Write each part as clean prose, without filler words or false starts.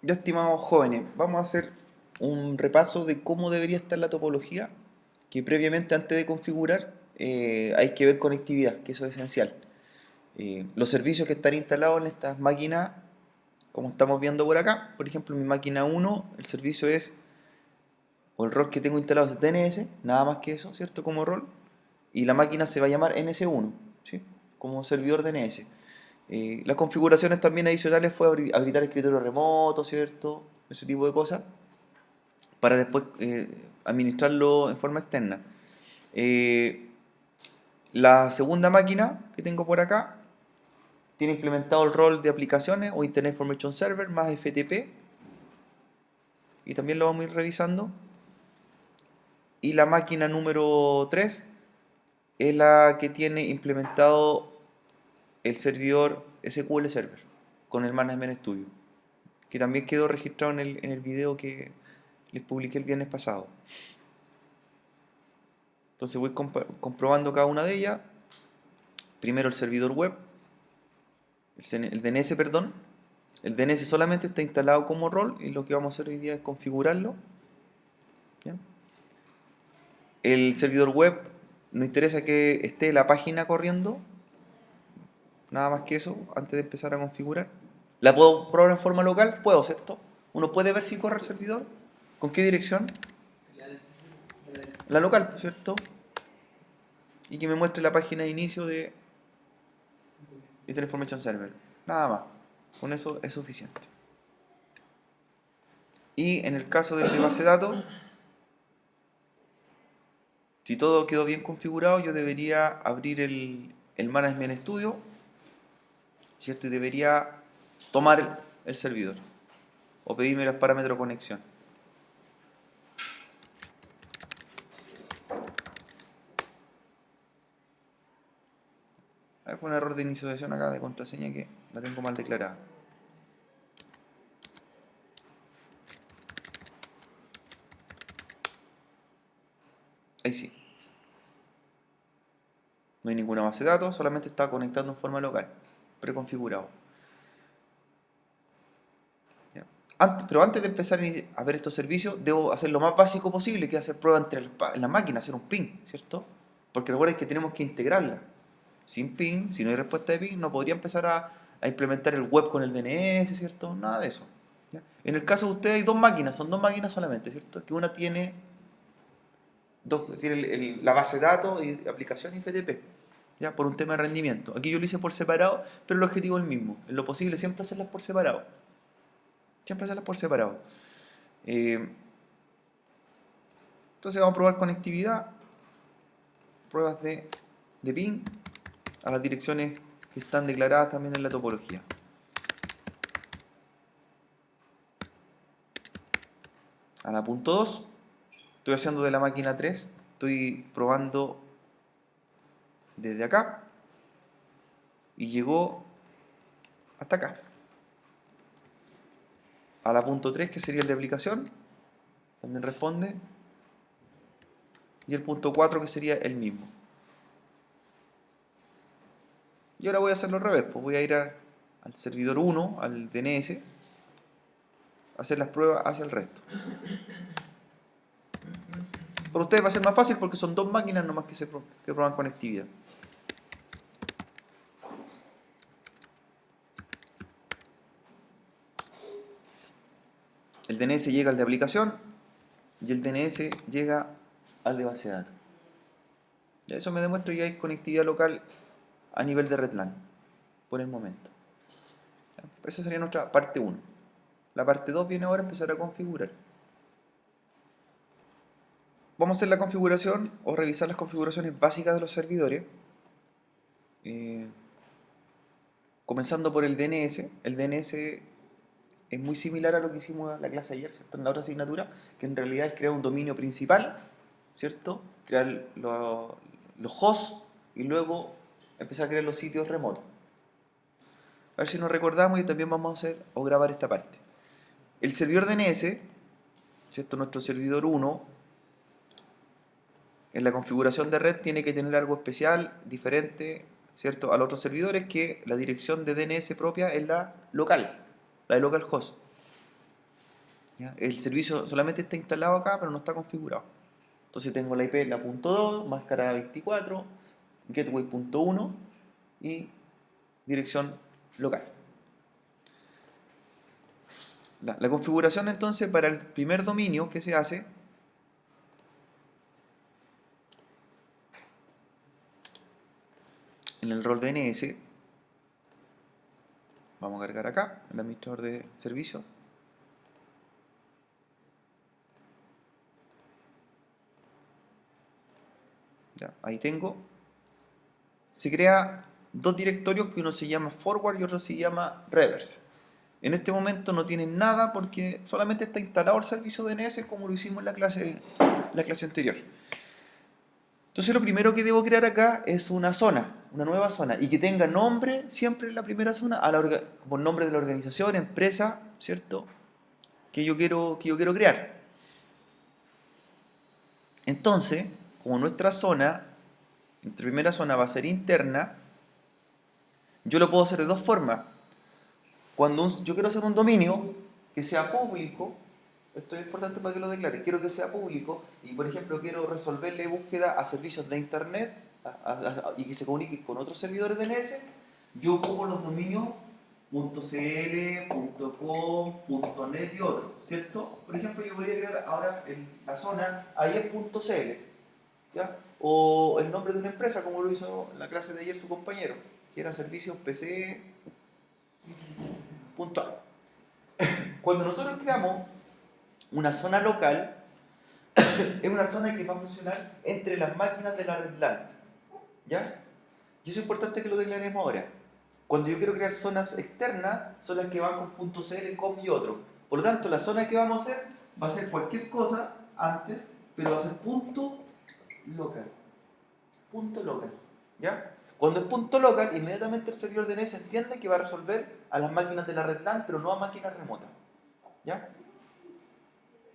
Ya, estimados jóvenes, vamos a hacer un repaso de cómo debería estar la topología, que previamente antes de configurar hay que ver conectividad, que eso es esencial. Los servicios que están instalados en estas máquinas, como estamos viendo por acá, por ejemplo, en mi máquina 1, el servicio es, o el rol que tengo instalado es DNS, nada más que eso, ¿cierto? Como rol, y la máquina se va a llamar NS1, ¿sí? Como servidor DNS. Las configuraciones también adicionales fue habilitar escritorio remoto, ¿cierto? Ese tipo de cosas, para después administrarlo en forma externa. Eh, la segunda máquina que tengo por acá tiene implementado el rol de aplicaciones o Internet Information Server más FTP, y también lo vamos a ir revisando. Y la máquina número 3 es la que tiene implementado el servidor SQL Server con el Management Studio, que también quedó registrado en el video que les publiqué el viernes pasado. Entonces voy comprobando cada una de ellas. Primero el servidor web, el DNS, perdón. El DNS solamente está instalado como rol y lo que vamos a hacer hoy día es configurarlo. ¿Ya? El servidor web nos interesa que esté la página corriendo, nada más que eso, antes de empezar a configurar. ¿La puedo probar en forma local? Puedo, ¿cierto? Uno puede ver si corre el servidor. ¿Con qué dirección? La local, ¿cierto? Y que me muestre la página de inicio de Internet Information Server. Nada más. Con eso es suficiente. Y en el caso del de base de datos, si todo quedó bien configurado, yo debería abrir el Management Studio, ¿cierto? Y debería tomar el servidor o pedirme los parámetros de conexión. Hay un error de inicialización acá de contraseña que la tengo mal declarada. Ahí sí. No hay ninguna base de datos, solamente está conectando en forma local, preconfigurado. ¿Ya? Pero antes de empezar a ver estos servicios, debo hacer lo más básico posible, que es hacer prueba entre las máquinas, hacer un ping, ¿cierto? Porque recuerden que tenemos que integrarla. Sin ping, si no hay respuesta de ping, no podría empezar a implementar el web con el DNS, ¿cierto? Nada de eso. ¿Ya? En el caso de ustedes hay dos máquinas, son dos máquinas solamente, ¿cierto? Que una tiene, tiene la base de datos y aplicación y FTP, ¿ya? Por un tema de rendimiento. Aquí yo lo hice por separado, pero el objetivo es el mismo. En lo posible siempre hacerlas por separado. Siempre hacerlas por separado. Eh, entonces vamos a probar conectividad, pruebas de ping a las direcciones que están declaradas también en la topología. A la punto 2, estoy haciendo de la máquina 3, estoy probando desde acá y llegó hasta acá. A la punto 3, que sería el de aplicación, también responde. Y el punto 4, que sería el mismo. Y ahora voy a hacerlo al revés, pues voy a ir al servidor 1, al DNS, a hacer las pruebas hacia el resto. Para ustedes va a ser más fácil porque son dos máquinas nomás que prueban conectividad. El DNS llega al de aplicación y el DNS llega al de base de datos. Y eso me demuestra que hay conectividad local a nivel de red LAN, por el momento. Esa sería nuestra parte 1. La parte 2 viene ahora a empezar a configurar. Vamos a hacer la configuración o revisar las configuraciones básicas de los servidores. Comenzando por el DNS. El DNS es muy similar a lo que hicimos en la clase ayer, ¿cierto? En la otra asignatura, que en realidad es crear un dominio principal, ¿cierto? Crear los hosts y luego empezar a crear los sitios remotos. A ver si nos recordamos y también vamos a hacer o grabar esta parte. El servidor DNS, ¿cierto? Nuestro servidor 1, en la configuración de red tiene que tener algo especial, diferente, ¿cierto? A los otros servidores, que la dirección de DNS propia es la local, la de localhost. ¿ya? El servicio solamente está instalado acá, pero no está configurado. Entonces tengo la IP, la .2, máscara 24, gateway.1 y dirección local. La configuración entonces para el primer dominio que se hace en el rol DNS, vamos a cargar acá, el administrador de servicio. Ya, ahí tengo. Se crea dos directorios, que uno se llama forward y otro se llama reverse. En este momento no tienen nada porque solamente está instalado el servicio DNS como lo hicimos en la clase anterior. Entonces lo primero que debo crear acá es una zona, una nueva zona, y que tenga nombre siempre en la primera zona, como nombre de la organización, empresa, ¿cierto? Que yo quiero crear. Entonces, como nuestra zona, nuestra primera zona va a ser interna, yo lo puedo hacer de dos formas. Cuando yo quiero hacer un dominio que sea público, esto es importante para que lo declare, quiero que sea público y por ejemplo quiero resolverle búsqueda a servicios de internet y que se comunique con otros servidores DNS, yo ocupo los dominios .cl, .com, .net y otros, ¿cierto? Por ejemplo, yo podría crear ahora en la zona ayer.cl, ¿ya? O el nombre de una empresa, como lo hizo en la clase de ayer su compañero, que era servicios PC. Cuando nosotros creamos una zona local, es una zona que va a funcionar entre las máquinas de la red LAN, ¿ya? Y eso es importante que lo declaremos ahora. Cuando yo quiero crear zonas externas, son las que van con .cl, .com y otro. Por lo tanto, la zona que vamos a hacer va a ser cualquier cosa antes, pero va a ser .local. .local, ¿ya? Cuando es .local, inmediatamente el servidor DNS entiende que va a resolver a las máquinas de la red LAN, pero no a máquinas remotas, ¿ya?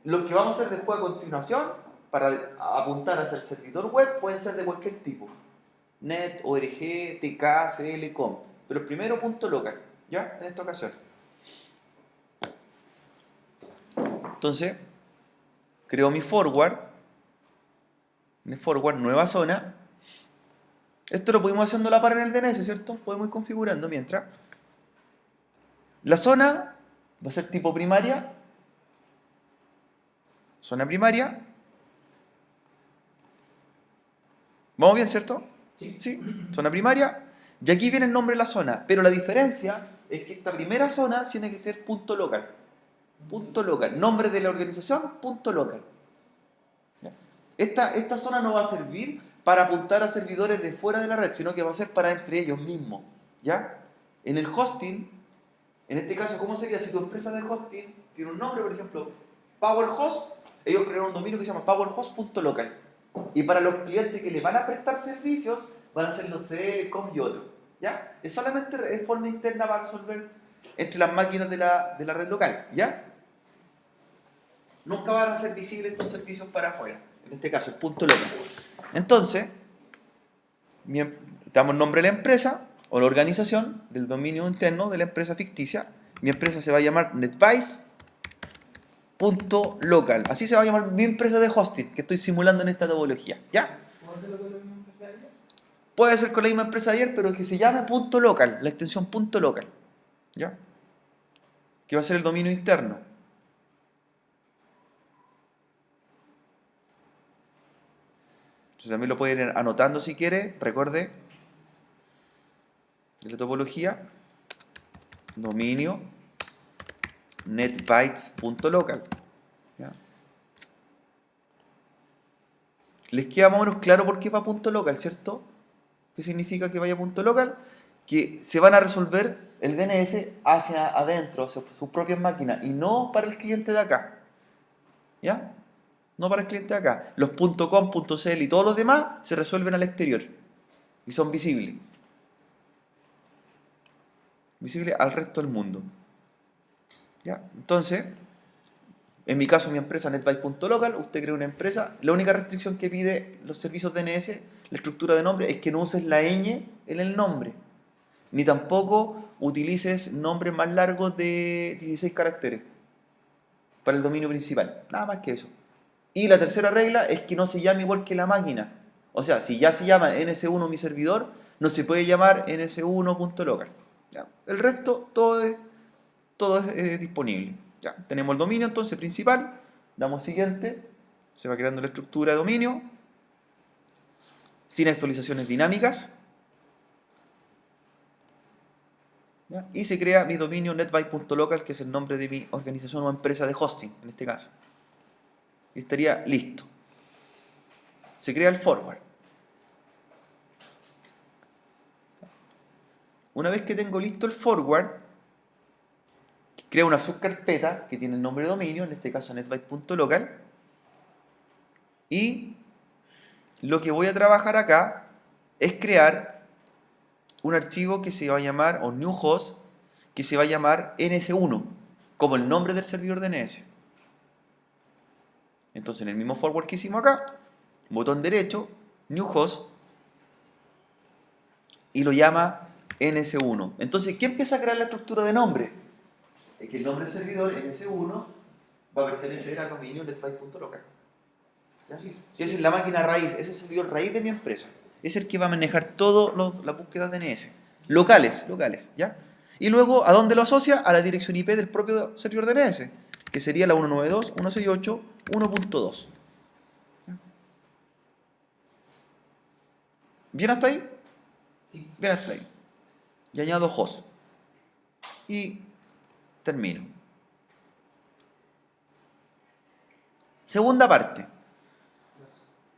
Lo que vamos a hacer después a continuación, para apuntar hacia el servidor web, pueden ser de cualquier tipo. Net, ORG, TK, CL, COM. Pero el primero .local, ¿ya? En esta ocasión. Entonces, creo mi forward. En el forward, nueva zona. Esto lo podemos haciendo a la par en el DNS, ¿cierto? Podemos ir configurando mientras. La zona va a ser tipo primaria. Zona primaria. ¿Vamos bien, cierto? Sí. Zona primaria. Y aquí viene el nombre de la zona. Pero la diferencia es que esta primera zona tiene que ser .local. .local. Nombre de la organización, .local. Esta zona no va a servir para apuntar a servidores de fuera de la red, sino que va a ser para entre ellos mismos, ¿ya? En el hosting, en este caso, ¿cómo sería? Si tu empresa de hosting tiene un nombre, por ejemplo, PowerHost, ellos crearon un dominio que se llama powerhost.local. Y para los clientes que les van a prestar servicios, van a ser los CL, COM y otros, ¿ya? Es solamente de forma interna para resolver entre las máquinas de la red local, ¿ya? Nunca van a ser visibles estos servicios para afuera. En este caso, el .local. Entonces, damos nombre a la empresa o la organización del dominio interno de la empresa ficticia. Mi empresa se va a llamar netbyte.local. Así se va a llamar mi empresa de hosting que estoy simulando en esta topología. ¿Ya? ¿Puedo hacerlo con la misma empresa de ayer? Puede ser con la misma empresa de ayer, pero que se llame .local, la extensión .local. ¿Ya? Que va a ser el dominio interno. Entonces también lo pueden ir anotando si quiere. Recuerde, la topología, dominio, netbytes.local. ¿Ya? Les queda más o menos claro por qué va .local, ¿cierto? ¿Qué significa que vaya .local? Que se van a resolver el DNS hacia adentro, hacia sus propias máquinas, y no para el cliente de acá. ¿Ya? No para el cliente de acá. Los .com, .cl y todos los demás se resuelven al exterior y son visibles. Visibles al resto del mundo. ¿Ya? Entonces, en mi caso, mi empresa netbyte.local, usted crea una empresa. La única restricción que pide los servicios DNS, la estructura de nombre, es que no uses la ñ en el nombre. Ni tampoco utilices nombres más largos de 16 caracteres. para el dominio principal. Nada más que eso. Y la tercera regla es que no se llame igual que la máquina. O sea, si ya se llama ns1 mi servidor, no se puede llamar ns1.local. ¿Ya? El resto, todo es disponible. Ya. Tenemos el dominio entonces principal, damos siguiente, se va creando la estructura de dominio, sin actualizaciones dinámicas, ¿ya? Y se crea mi dominio netbyte.local, que es el nombre de mi organización o empresa de hosting, en este caso. Y estaría listo. Se crea el forward. Una vez que tengo listo el forward, creo una subcarpeta que tiene el nombre de dominio, en este caso netbyte.local, y lo que voy a trabajar acá es crear un archivo que se va a llamar, o new host, que se va a llamar ns1, como el nombre del servidor DNS. Entonces, en el mismo forward que hicimos acá, botón derecho, new host, y lo llama ns1. Entonces, ¿qué empieza a crear la estructura de nombre? Es que el nombre del servidor ns1 va a pertenecer al dominio netbyte.local. Esa es la máquina raíz, ese es el servidor raíz de mi empresa. Es el que va a manejar todas las búsquedas DNS. Locales, ¿ya? Y luego, ¿a dónde lo asocia? A la dirección IP del propio servidor DNS, que sería la 192.168.1.2. ¿Bien hasta ahí? Sí. Bien hasta ahí. Y añado host. Y termino. Segunda parte.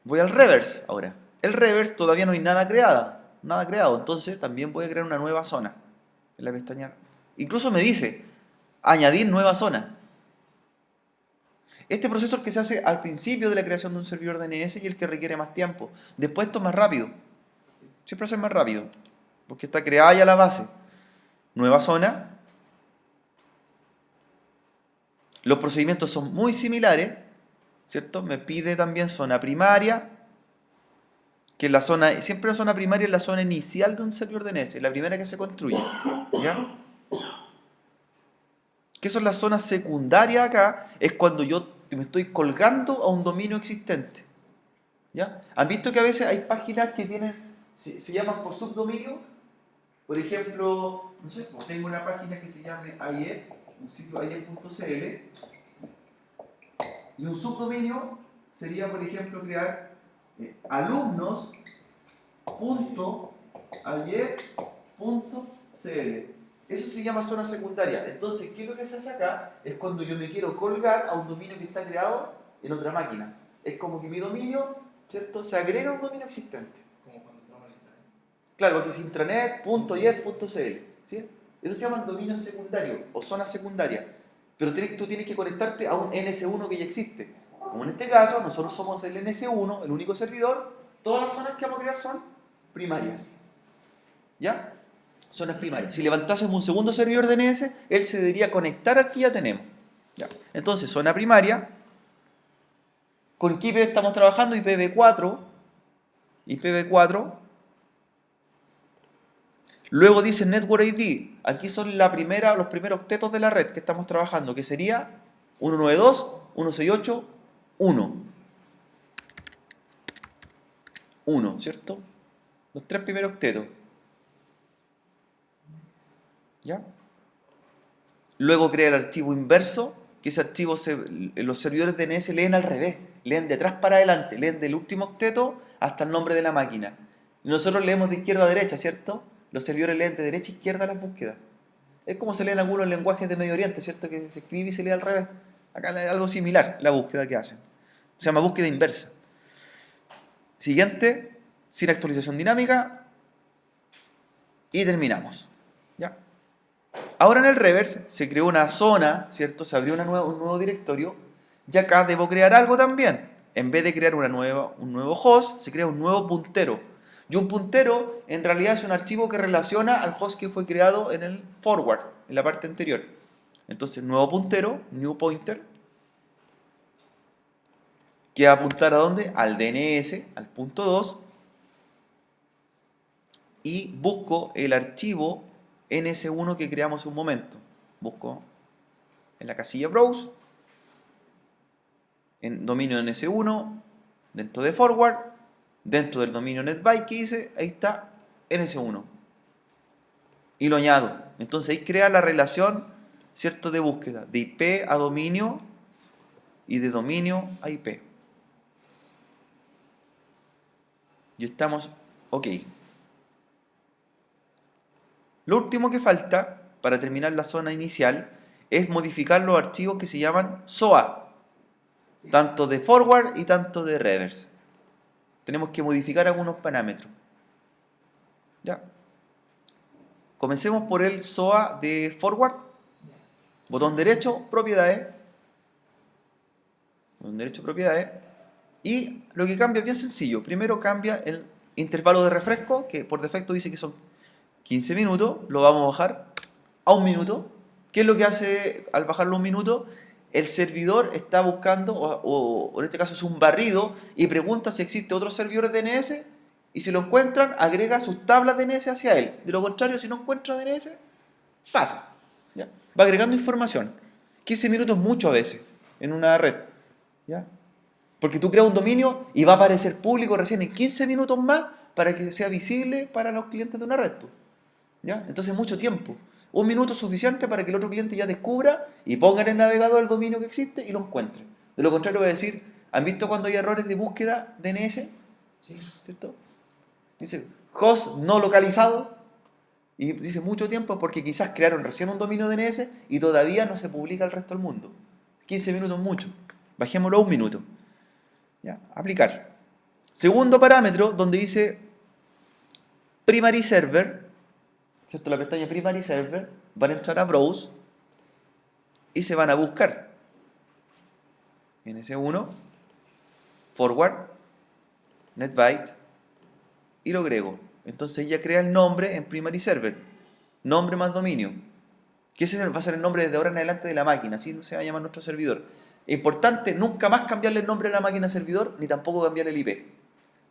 Voy al reverse ahora. El reverse todavía no hay nada creado, entonces también voy a crear una nueva zona en la pestaña. Incluso me dice añadir nueva zona. Este proceso es el que se hace al principio de la creación de un servidor DNS y el que requiere más tiempo. Después esto es más rápido. Siempre hace más rápido, porque está creada ya la base. Nueva zona. Los procedimientos son muy similares, ¿cierto? Me pide también zona primaria, que la zona, siempre la zona primaria es la zona inicial de un servidor DNS, la primera que se construye, ¿ya? ¿Qué son las zonas secundarias acá? Es cuando yo me estoy colgando a un dominio existente, ¿ya? ¿Han visto que a veces hay páginas que tienen, se llaman por subdominio? Por ejemplo, no sé, tengo una página que se llame AIE, un sitio AIE.cl, y un subdominio sería, por ejemplo, crear alumnos.ayer.cl. Eso se llama zona secundaria. Entonces, ¿qué es lo que se hace acá? Es cuando yo me quiero colgar a un dominio que está creado en otra máquina. Es como que mi dominio, ¿cierto?, se agrega a un dominio existente. Como cuando entramos al internet. Claro, que es intranet.ayer.cl, ¿sí? Eso se llaman dominios secundarios o zonas secundarias. Pero tú tienes que conectarte a un NS1 que ya existe. Como en este caso, nosotros somos el NS1, el único servidor, todas las zonas que vamos a crear son primarias. ¿Ya? Zonas primarias. Si levantásemos un segundo servidor DNS, él se debería conectar al que ya tenemos. ¿Ya? Entonces, zona primaria. ¿Con qué IP estamos trabajando? IPv4. IPv4. Luego dice Network ID. Aquí son los primeros octetos de la red que estamos trabajando, que sería 192.168.1. 1, ¿cierto? Los tres primeros octetos. ¿Ya? Luego crea el archivo inverso, que ese archivo los servidores DNS leen al revés, leen de atrás para adelante, leen del último octeto hasta el nombre de la máquina. Y nosotros leemos de izquierda a derecha, ¿cierto? Los servidores leen de derecha a izquierda las búsquedas. Es como se leen algunos lenguajes de Medio Oriente, ¿cierto? Que se escribe y se lee al revés. Acá es algo similar, la búsqueda que hacen. Se llama búsqueda inversa. Siguiente, sin actualización dinámica. Y terminamos. ¿Ya? Ahora en el reverse se creó una zona, ¿cierto? Se abrió un nuevo directorio. Y acá debo crear algo también. En vez de crear un nuevo host, se crea un nuevo puntero. Y un puntero en realidad es un archivo que relaciona al host que fue creado en el forward, en la parte anterior. Entonces, nuevo puntero, new pointer, que va a apuntar ¿a dónde? Al DNS, al punto 2. Y busco el archivo ns1 que creamos un momento. Busco en la casilla browse en dominio NS1, dentro de forward, dentro del dominio netbyte que hice, ahí está NS1. Y lo añado. Entonces ahí crea la relación, ¿cierto?, de búsqueda, de IP a dominio y de dominio a IP. Y estamos ok. Lo último que falta para terminar la zona inicial es modificar los archivos que se llaman SOA, Sí. tanto de forward y tanto de reverse. Tenemos que modificar algunos parámetros. Ya. Comencemos por el SOA de forward. Ya. Botón derecho, propiedades. Botón derecho, propiedades. Y lo que cambia es bien sencillo. Primero cambia el intervalo de refresco, que por defecto dice que son 15 minutos. Lo vamos a bajar a 1 minuto. ¿Qué es lo que hace al bajarlo a 1 minuto? El servidor está buscando, o en este caso es un barrido, y pregunta si existe otro servidor de DNS, y si lo encuentran, agrega sus tablas DNS hacia él. De lo contrario, si no encuentra DNS, pasa. ¿Ya? Va agregando información. 15 minutos es mucho a veces en una red. ¿Ya? Porque tú creas un dominio y va a aparecer público recién en 15 minutos más para que sea visible para los clientes de una red. ¿Ya? Entonces mucho tiempo. 1 minuto es suficiente para que el otro cliente ya descubra y ponga en el navegador el dominio que existe y lo encuentre. De lo contrario voy a decir, ¿han visto cuando hay errores de búsqueda DNS? Sí. ¿Cierto? Dice host no localizado y dice mucho tiempo porque quizás crearon recién un dominio DNS y todavía no se publica al resto del mundo. 15 minutos mucho. Bajémoslo a 1 minuto. ¿Ya? Aplicar. Segundo parámetro donde dice primary server, ¿cierto? La pestaña primary server, van a entrar a browse y se van a buscar NS1, forward, netbyte y lo agrego. Entonces ya crea el nombre en primary server, nombre más dominio, que ese va a ser el nombre desde ahora en adelante de la máquina, así se va a llamar nuestro servidor. Es importante nunca más cambiarle el nombre a la máquina servidor, ni tampoco cambiar el IP.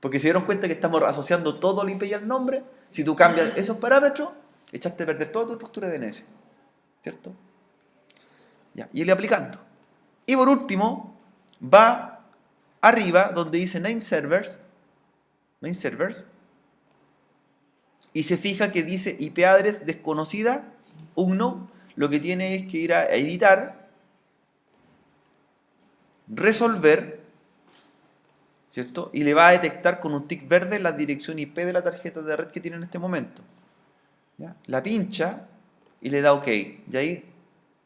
Porque se dieron cuenta que estamos asociando todo el IP y el nombre. Si tú cambias esos parámetros, echaste a perder toda tu estructura de DNS. ¿Cierto? Ya, y él aplicando. Y por último, va arriba donde dice name servers, y se fija que dice IP address desconocida, unknown. Lo que tiene es que ir a editar, resolver, ¿cierto? Y le va a detectar con un tick verde la dirección IP de la tarjeta de red que tiene en este momento. ¿Ya? La pincha y le da OK. Y ahí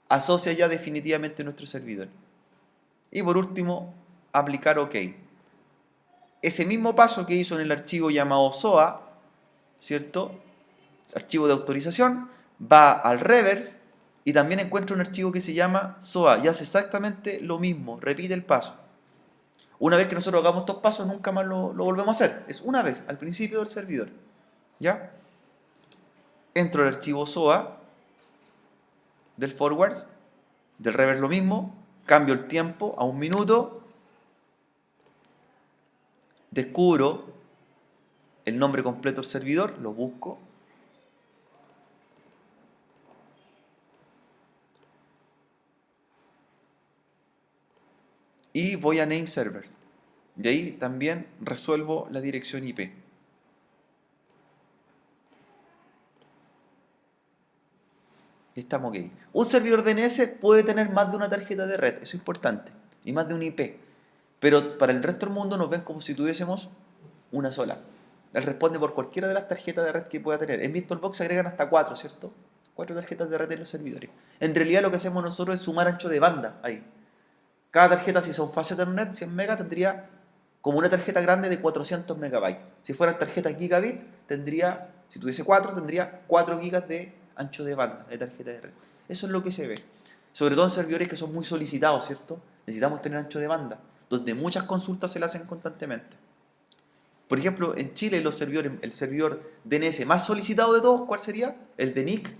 asocia ya definitivamente nuestro servidor. Y por último, aplicar OK. Ese mismo paso que hizo en el archivo llamado SOA, ¿cierto? Archivo de autorización, va al reverse y también encuentra un archivo que se llama SOA y hace exactamente lo mismo, repite el paso. Una vez que nosotros hagamos estos pasos, nunca más lo volvemos a hacer. Es una vez, al principio del servidor. ¿Ya? Entro al archivo SOA del forward, del reverse lo mismo, cambio el tiempo a 1 minuto, descubro el nombre completo del servidor, lo busco, y voy a name server. Y ahí también resuelvo la dirección IP. Estamos ok. Un servidor DNS puede tener más de una tarjeta de red, eso es importante, y más de un IP. Pero para el resto del mundo nos ven como si tuviésemos una sola. Él responde por cualquiera de las tarjetas de red que pueda tener. En VirtualBox se agregan hasta 4, ¿cierto? 4 tarjetas de red en los servidores. En realidad lo que hacemos nosotros es sumar ancho de banda ahí. Cada tarjeta, si son fast Ethernet 100 MB, tendría como una tarjeta grande de 400 MB. Si fueran tarjetas gigabit, tendría, si tuviese 4, tendría 4 GB de ancho de banda de tarjeta de red. Eso es lo que se ve. Sobre todo en servidores que son muy solicitados, ¿cierto? Necesitamos tener ancho de banda, donde muchas consultas se le hacen constantemente. Por ejemplo, en Chile el servidor DNS más solicitado de todos, ¿cuál sería? El de NIC.cl.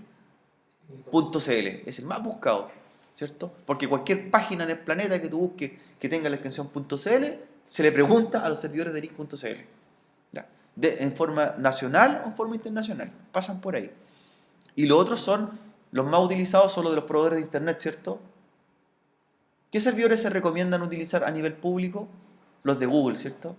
Es el más buscado, ¿cierto? Porque cualquier página en el planeta que tú busques que tenga la extensión .cl, se le pregunta a los servidores de NIC.cl. ¿Ya? En forma nacional o en forma internacional. Pasan por ahí. Y los otros son, los más utilizados son los de los proveedores de internet, ¿cierto? ¿Qué servidores se recomiendan utilizar a nivel público? Los de Google, ¿cierto?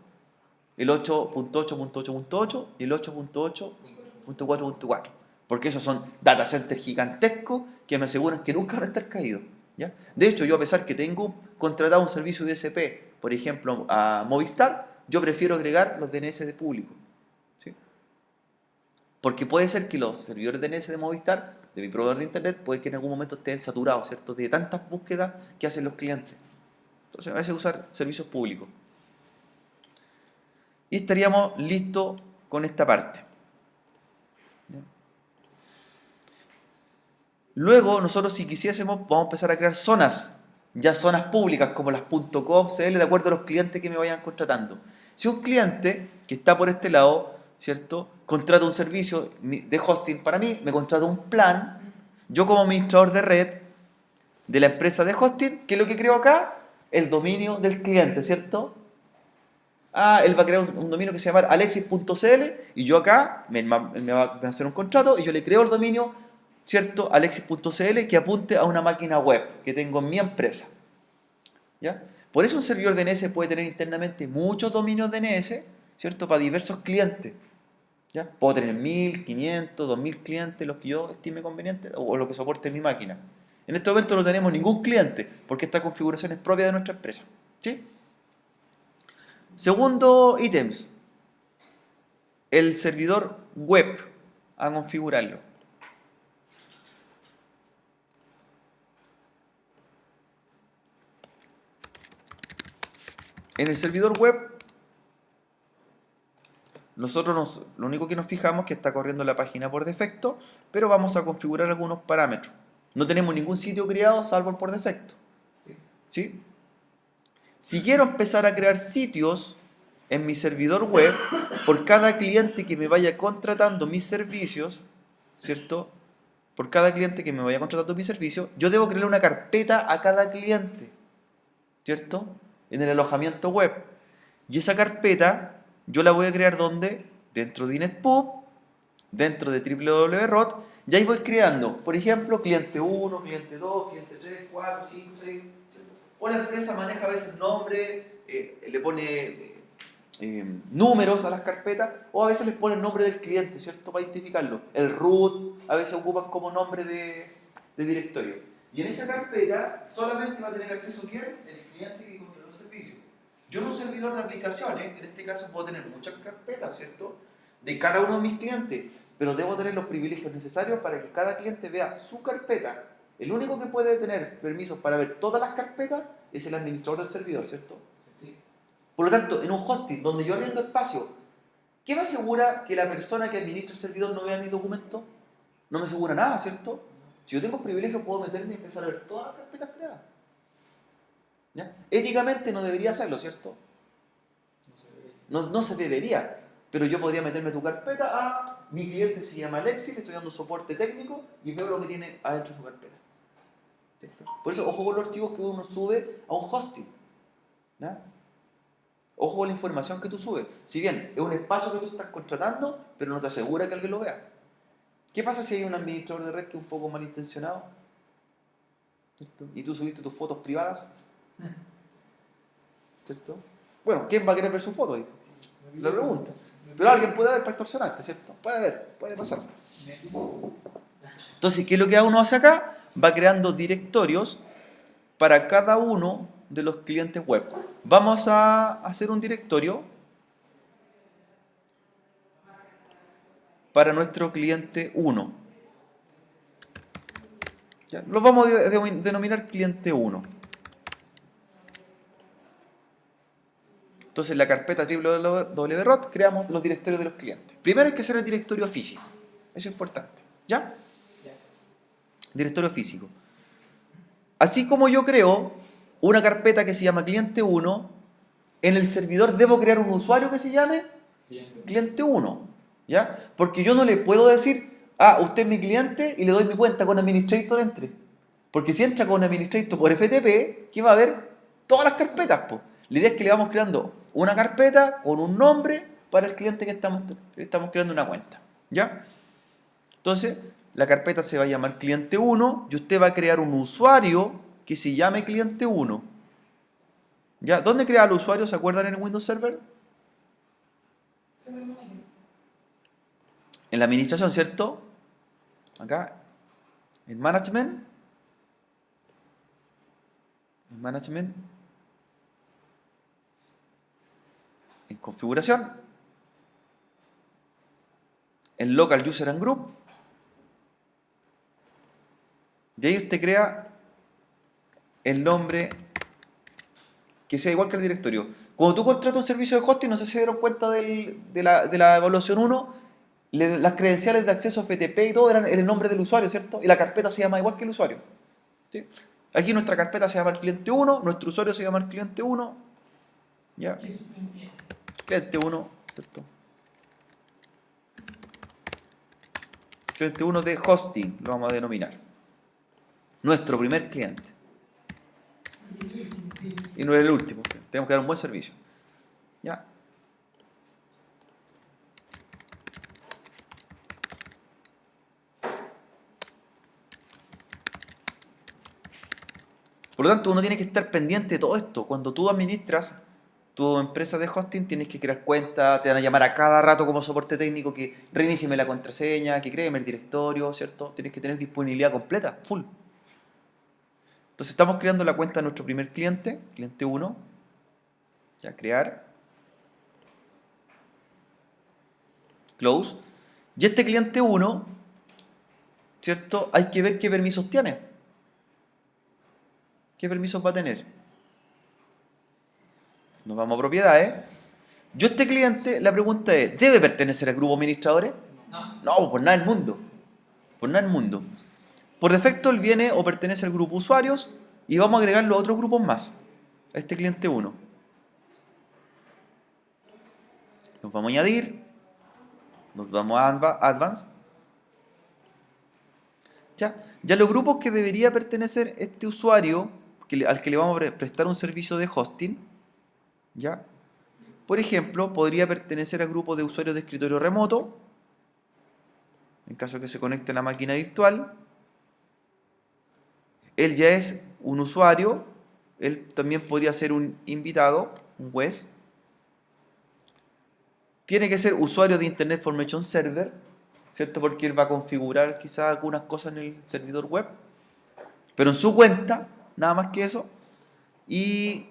El 8.8.8.8 y el 8.8.4.4. Porque esos son data centers gigantescos que me aseguran que nunca van a estar caídos. ¿Ya? De hecho, yo a pesar que tengo contratado un servicio de ISP, por ejemplo, a Movistar, yo prefiero agregar los DNS de público. ¿Sí? Porque puede ser que los servidores DNS de Movistar, de mi proveedor de internet, puede que en algún momento estén saturados, ¿cierto? De tantas búsquedas que hacen los clientes. Entonces, a veces usar servicios públicos. Y estaríamos listos con esta parte. Luego, nosotros si quisiésemos, vamos a empezar a crear zonas, ya zonas públicas como las .com, CL, de acuerdo a los clientes que me vayan contratando. Si un cliente que está por este lado, ¿cierto?, contrata un servicio de hosting para mí, me contrata un plan, yo como administrador de red de la empresa de hosting, ¿qué es lo que creo acá? El dominio del cliente, ¿cierto? Él va a crear un dominio que se llama alexis.cl y yo acá me va a hacer un contrato y yo le creo el dominio, ¿cierto? Alexis.cl que apunte a una máquina web que tengo en mi empresa. ¿Ya? Por eso un servidor DNS puede tener internamente muchos dominios DNS, ¿cierto? Para diversos clientes. ¿Ya? Puedo tener 1000, 500, 2000 clientes, los que yo estime conveniente o lo que soporte mi máquina. En este momento no tenemos ningún cliente porque esta configuración es propia de nuestra empresa. ¿Sí? Segundo ítems, el servidor web a configurarlo. En el servidor web, nosotros lo único que nos fijamos es que está corriendo la página por defecto, pero vamos a configurar algunos parámetros. No tenemos ningún sitio creado salvo el por defecto. ¿Sí? Si quiero empezar a crear sitios en mi servidor web, por cada cliente que me vaya contratando mis servicios, ¿cierto? Por cada cliente que me vaya contratando mis servicios, yo debo crear una carpeta a cada cliente, ¿cierto? En el alojamiento web. Y esa carpeta yo la voy a crear ¿dónde? Dentro de InetPub, dentro de www.rot, y ahí voy creando, por ejemplo, cliente 1, cliente 2, cliente 3, 4, 5, 6, o la empresa maneja a veces nombre, le pone números a las carpetas, o a veces les pone el nombre del cliente, ¿cierto? Para identificarlo. El root, a veces ocupan como nombre de directorio. Y en esa carpeta solamente va a tener acceso ¿quién? El cliente que contrató el servicio. Yo en un servidor de aplicaciones, en este caso puedo tener muchas carpetas, ¿cierto? De cada uno de mis clientes, pero debo tener los privilegios necesarios para que cada cliente vea su carpeta. El único que puede tener permisos para ver todas las carpetas es el administrador del servidor, ¿cierto? Sí. Por lo tanto, en un hosting donde yo arriendo espacio, ¿qué me asegura que la persona que administra el servidor no vea mis documentos? No me asegura nada, ¿cierto? Si yo tengo privilegio puedo meterme y empezar a ver todas las carpetas creadas. ¿Ya? Éticamente no debería hacerlo, ¿cierto? No se debería. Pero yo podría meterme a tu carpeta, mi cliente se llama Alexis, le estoy dando soporte técnico y veo lo que tiene adentro de su carpeta. ¿Cierto? Por eso, ojo con los archivos que uno sube a un hosting. ¿Ya? Ojo con la información que tú subes. Si bien es un espacio que tú estás contratando, pero no te asegura que alguien lo vea. ¿Qué pasa si hay un administrador de red que es un poco malintencionado? ¿Cierto? Y tú subiste tus fotos privadas. ¿Cierto? Bueno, ¿quién va a querer ver su foto ahí? La pregunta. Pero alguien puede ver para extorsionarte, ¿cierto? Puede haber, puede pasar. Entonces, ¿qué es lo que uno hace acá? Va creando directorios para cada uno de los clientes web. Vamos a hacer un directorio para nuestro cliente 1. ¿Ya? Lo vamos a denominar cliente 1. Entonces en la carpeta www.rot creamos los directorios de los clientes. Primero hay que hacer el directorio físico. Eso es importante. ¿Ya? Directorio físico. Así como yo creo una carpeta que se llama cliente 1, en el servidor debo crear un usuario que se llame cliente 1. ¿Ya? Porque yo no le puedo decir, usted es mi cliente y le doy mi cuenta con administrator entre. Porque si entra con administrator por FTP, ¿qué va a haber? Todas las carpetas, po. La idea es que le vamos creando una carpeta con un nombre para el cliente que estamos creando una cuenta. ¿Ya? Entonces, la carpeta se va a llamar cliente 1 y usted va a crear un usuario que se llame cliente 1. ¿Ya? ¿Dónde crea el usuario? ¿Se acuerdan en el Windows Server? En la administración, ¿cierto? Acá, en Management. En Management. En Configuración. En Local User and Group. Y ahí usted crea el nombre que sea igual que el directorio. Cuando tú contratas un servicio de hosting, no sé si se dieron cuenta de la evaluación 1, las credenciales de acceso FTP y todo eran el nombre del usuario, ¿cierto? Y la carpeta se llama igual que el usuario. ¿Sí? Aquí nuestra carpeta se llama el cliente 1, nuestro usuario se llama el cliente 1. ¿Ya? Cliente 1, ¿cierto? Cliente 1 de hosting, lo vamos a denominar. Nuestro primer cliente. Y no es el último. Tenemos que dar un buen servicio. ¿Ya? Por lo tanto, uno tiene que estar pendiente de todo esto. Cuando tú administras tu empresa de hosting, tienes que crear cuenta, te van a llamar a cada rato como soporte técnico que reinícieme la contraseña, que créeme el directorio, ¿cierto? Tienes que tener disponibilidad completa, full. Entonces estamos creando la cuenta de nuestro primer cliente, cliente 1. Ya, crear. Close. Y este cliente 1, ¿cierto? Hay que ver qué permisos tiene. ¿Qué permisos va a tener? Nos vamos a propiedades. Yo este cliente, la pregunta es, ¿debe pertenecer al grupo administradores? No, por nada del mundo. Por nada del mundo. Por defecto él viene o pertenece al grupo usuarios y vamos a agregar los otros grupos más. A este cliente 1. Nos vamos a añadir. Nos vamos a Advanced. Ya los grupos que debería pertenecer este usuario, al que le vamos a prestar un servicio de hosting, ¿ya? Por ejemplo, podría pertenecer al grupo de usuarios de escritorio remoto, en caso de que se conecte a la máquina virtual. Él ya es un usuario, él también podría ser un invitado, un guest. Tiene que ser usuario de Internet Information Server, ¿cierto? Porque él va a configurar quizás algunas cosas en el servidor web, pero en su cuenta, nada más que eso. Y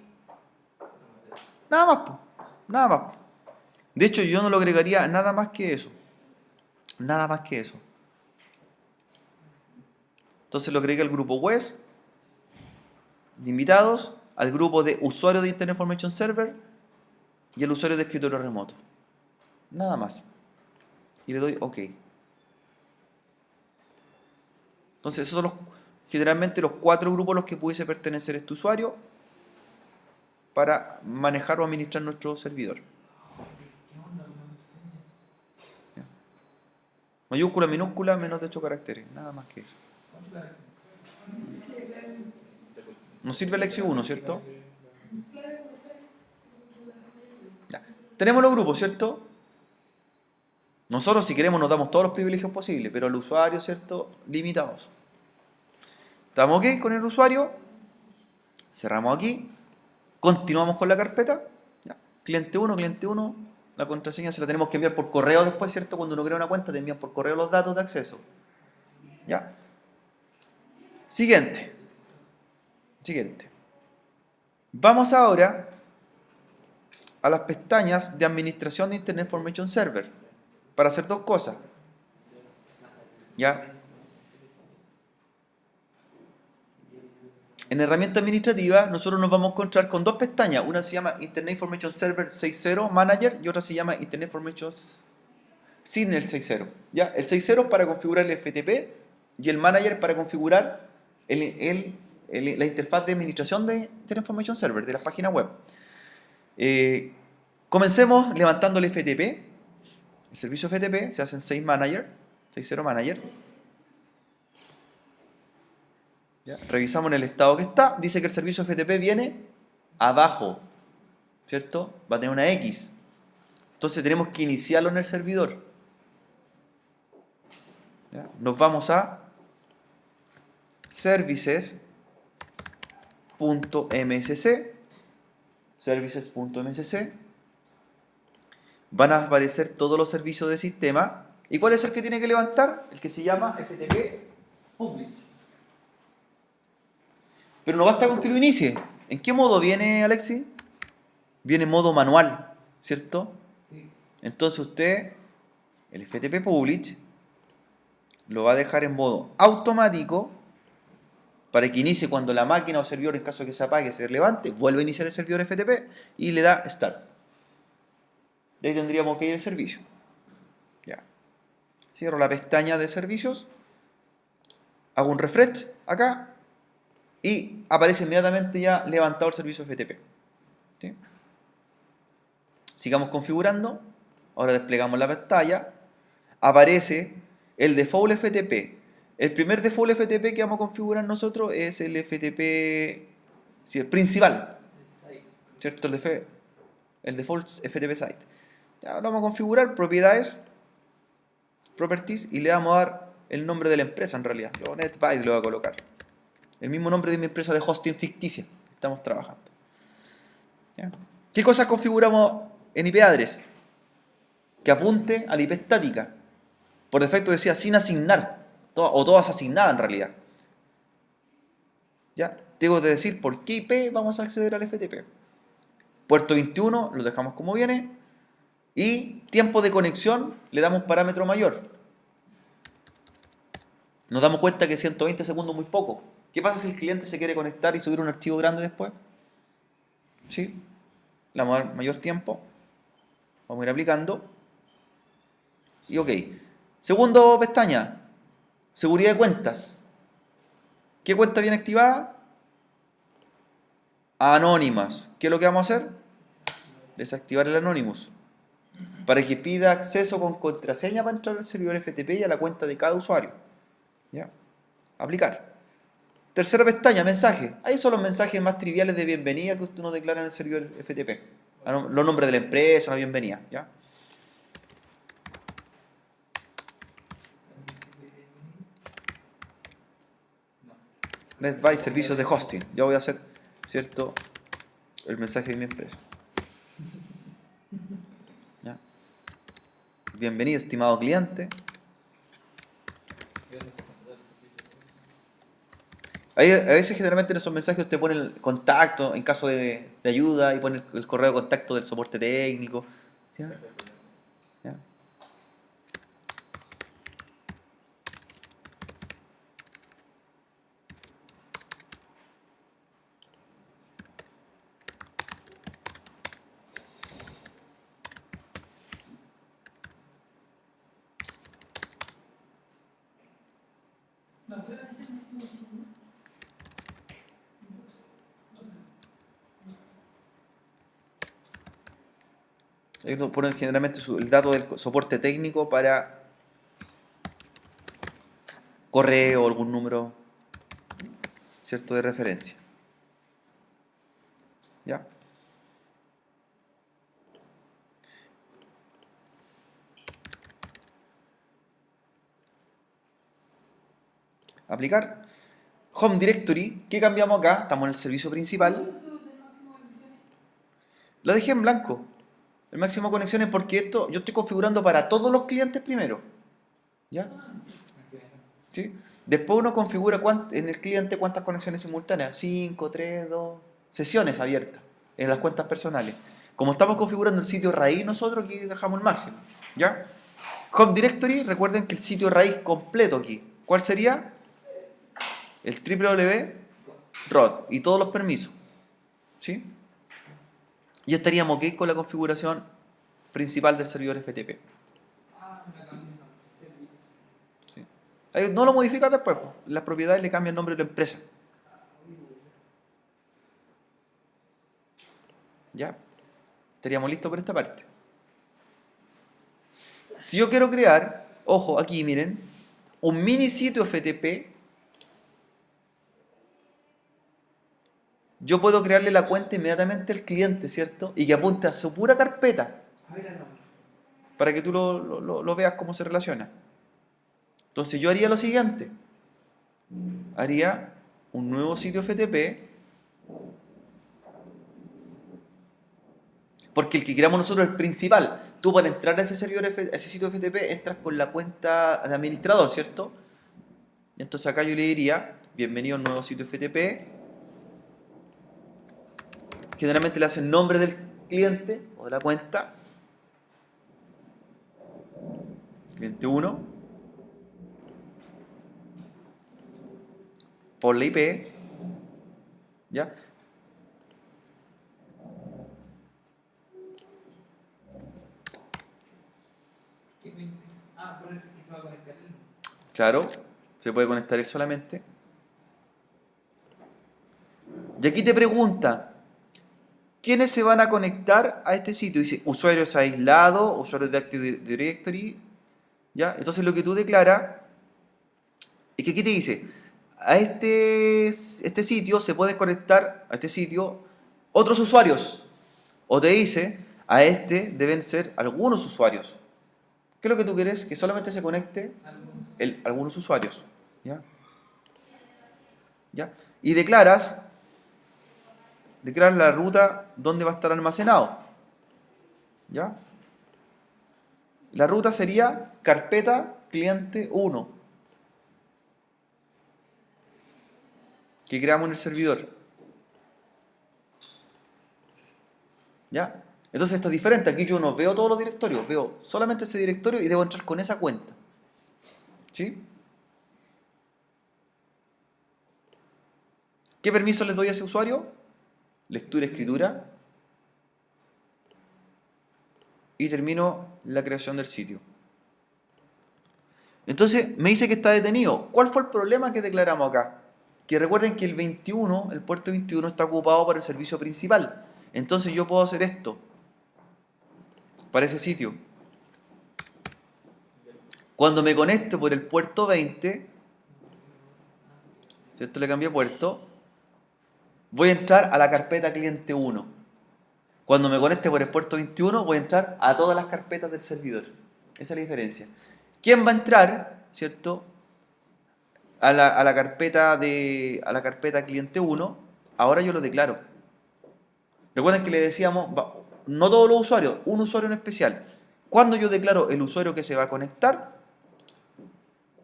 nada más, po, nada más. De hecho, yo no lo agregaría nada más que eso. Nada más que eso. Entonces lo agregué al grupo WES de invitados, al grupo de usuarios de Internet Information Server y al usuario de escritorio remoto. Nada más. Y le doy OK. Entonces esos son generalmente los 4 grupos a los que pudiese pertenecer este usuario para manejar o administrar nuestro servidor. Mayúscula, minúscula, menos de 8 caracteres. Nada más que eso. Nos sirve el Lexio 1, ¿cierto? Ya. Tenemos los grupos, ¿cierto? Nosotros, si queremos, nos damos todos los privilegios posibles, pero al usuario, ¿cierto? Limitados. ¿Estamos OK con el usuario? Cerramos aquí. Continuamos con la carpeta. Ya. Cliente 1. La contraseña se la tenemos que enviar por correo después, ¿cierto? Cuando uno crea una cuenta, te envían por correo los datos de acceso. ¿Ya? Siguiente. Vamos ahora a las pestañas de administración de Internet Information Server para hacer 2 cosas. ¿Ya? En herramienta administrativa nosotros nos vamos a encontrar con 2 pestañas. Una se llama Internet Information Server 6.0 Manager y otra se llama Internet Information Signal 6.0. ¿Ya? El 6.0 es para configurar el FTP y el Manager para configurar la interfaz de administración de Internet Information Server, de la página web. Comencemos levantando el FTP. El servicio FTP se hace en 6.0 Manager. ¿Ya? Revisamos en el estado que está. Dice que el servicio FTP viene abajo, ¿cierto? Va a tener una X. Entonces tenemos que iniciarlo en el servidor. ¿Ya? Nos vamos a Services, services.msc, services.msc, van a aparecer todos los servicios de sistema. ¿Y cuál es el que tiene que levantar? El que se llama FTP Publish. Pero no basta con que lo inicie. ¿En qué modo viene, Alexis? Viene en modo manual, ¿cierto? Sí. Entonces usted, el FTP Publish, lo va a dejar en modo automático para que inicie cuando la máquina o servidor, en caso de que se apague, se levante, vuelve a iniciar el servidor FTP y le da Start. De ahí tendríamos que ir al servicio. Ya. Cierro la pestaña de servicios, hago un refresh acá y aparece inmediatamente ya levantado el servicio FTP. ¿Sí? Sigamos configurando. Ahora desplegamos la pantalla. Aparece el default FTP. El primer default FTP que vamos a configurar nosotros es el FTP, sí, el principal, El site. ¿cierto? El default FTP site. Ya lo vamos a configurar, propiedades, properties, y le vamos a dar el nombre de la empresa en realidad. Yo NetByte lo voy a colocar. El mismo nombre de mi empresa de hosting ficticia que estamos trabajando. ¿Ya? ¿Qué cosas configuramos en IP address? Que apunte a la IP estática. Por defecto decía sin asignar, o todas asignadas en realidad. ¿Ya? Tengo que decir por qué IP vamos a acceder al FTP. Puerto 21 lo dejamos como viene. Y tiempo de conexión le damos un parámetro mayor. Nos damos cuenta que 120 segundos es muy poco. ¿Qué pasa si el cliente se quiere conectar y subir un archivo grande después? ¿Sí? Le vamos a dar mayor tiempo. Vamos a ir aplicando. Y ok. Segundo pestaña. Seguridad de cuentas. ¿Qué cuenta viene activada? Anónimas. ¿Qué es lo que vamos a hacer? Desactivar el Anonymous. Para que pida acceso con contraseña para entrar al servidor FTP y a la cuenta de cada usuario. ¿Ya? Aplicar. Tercera pestaña, mensaje. Ahí son los mensajes más triviales de bienvenida que uno declara en el servidor FTP. Los nombres de la empresa, una bienvenida. ¿Ya? No. NetByte, servicios de hosting. Ya voy a hacer, ¿cierto? El mensaje de mi empresa. ¿Ya? Bienvenido, estimado cliente. A veces, generalmente en esos mensajes usted pone el contacto en caso de ayuda y pone el correo de contacto del soporte técnico. ¿Ya? ¿Ya? Ellos ponen generalmente el dato del soporte técnico para correo o algún número, ¿cierto?, de referencia. ¿Ya? Aplicar. Home Directory. ¿Qué cambiamos acá? Estamos en el servicio principal. Lo dejé en blanco. El máximo de conexiones porque esto yo estoy configurando para todos los clientes primero. ¿Ya? ¿Sí? Después uno configura en el cliente cuántas conexiones simultáneas. 5, 3, 2. Sesiones abiertas en las cuentas personales. Como estamos configurando el sitio raíz nosotros, aquí dejamos el máximo. ¿Ya? Home Directory, recuerden que el sitio raíz completo aquí. ¿Cuál sería? El www.rod y todos los permisos. ¿Sí? Y estaríamos ok con la configuración principal del servidor FTP. ¿Sí? Ahí no lo modificas después. Las propiedades le cambian el nombre de la empresa. ¿Ya? Estaríamos listos por esta parte. Si yo quiero crear, ojo, aquí miren, un mini sitio FTP, yo puedo crearle la cuenta inmediatamente al cliente, ¿cierto? Y que apunte a su pura carpeta, para que tú lo veas cómo se relaciona. Entonces yo haría lo siguiente. Haría un nuevo sitio FTP Porque el que creamos nosotros es el principal. Tú para entrar a ese servidor, a ese sitio FTP, entras con la cuenta de administrador, ¿cierto? Entonces acá yo le diría, bienvenido a un nuevo sitio FTP. Generalmente le hace el nombre del cliente o de la cuenta. Cliente 1. Por la IP. ¿Ya? ¿Qué me- Ah, por eso es que se va a conectar él. Claro, se puede conectar él solamente. Y aquí te pregunta, ¿quiénes se van a conectar a este sitio? Dice, usuarios aislados, usuarios de Active Directory, ¿ya? Entonces lo que tú declaras es que aquí te dice, a este sitio se pueden conectar, a este sitio, otros usuarios. O te dice, a este deben ser algunos usuarios. ¿Qué es lo que tú quieres? Que solamente se conecte Algunos. algunos usuarios. ¿Ya? ¿Ya? Y declaras la ruta donde va a estar almacenado. ¿Ya? La ruta sería carpeta cliente 1 que creamos en el servidor. ¿Ya? Entonces esto es diferente. Aquí yo no veo todos los directorios, veo solamente ese directorio y debo entrar con esa cuenta. ¿Sí? ¿Qué permiso les doy a ese usuario? Lectura, escritura. Y termino la creación del sitio. Entonces me dice que está detenido. ¿Cuál fue el problema que declaramos acá? Que recuerden que el 21, el puerto 21 está ocupado para el servicio principal. Entonces yo puedo hacer esto para ese sitio. Cuando me conecte por el puerto 20, ¿cierto? Le cambié puerto. Voy a entrar a la carpeta cliente 1. Cuando me conecte por el puerto 21, voy a entrar a todas las carpetas del servidor. Esa es la diferencia. ¿Quién va a entrar, cierto? A la carpeta cliente 1, ahora yo lo declaro. Recuerden que le decíamos, no todos los usuarios, un usuario en especial. Cuando yo declaro el usuario que se va a conectar,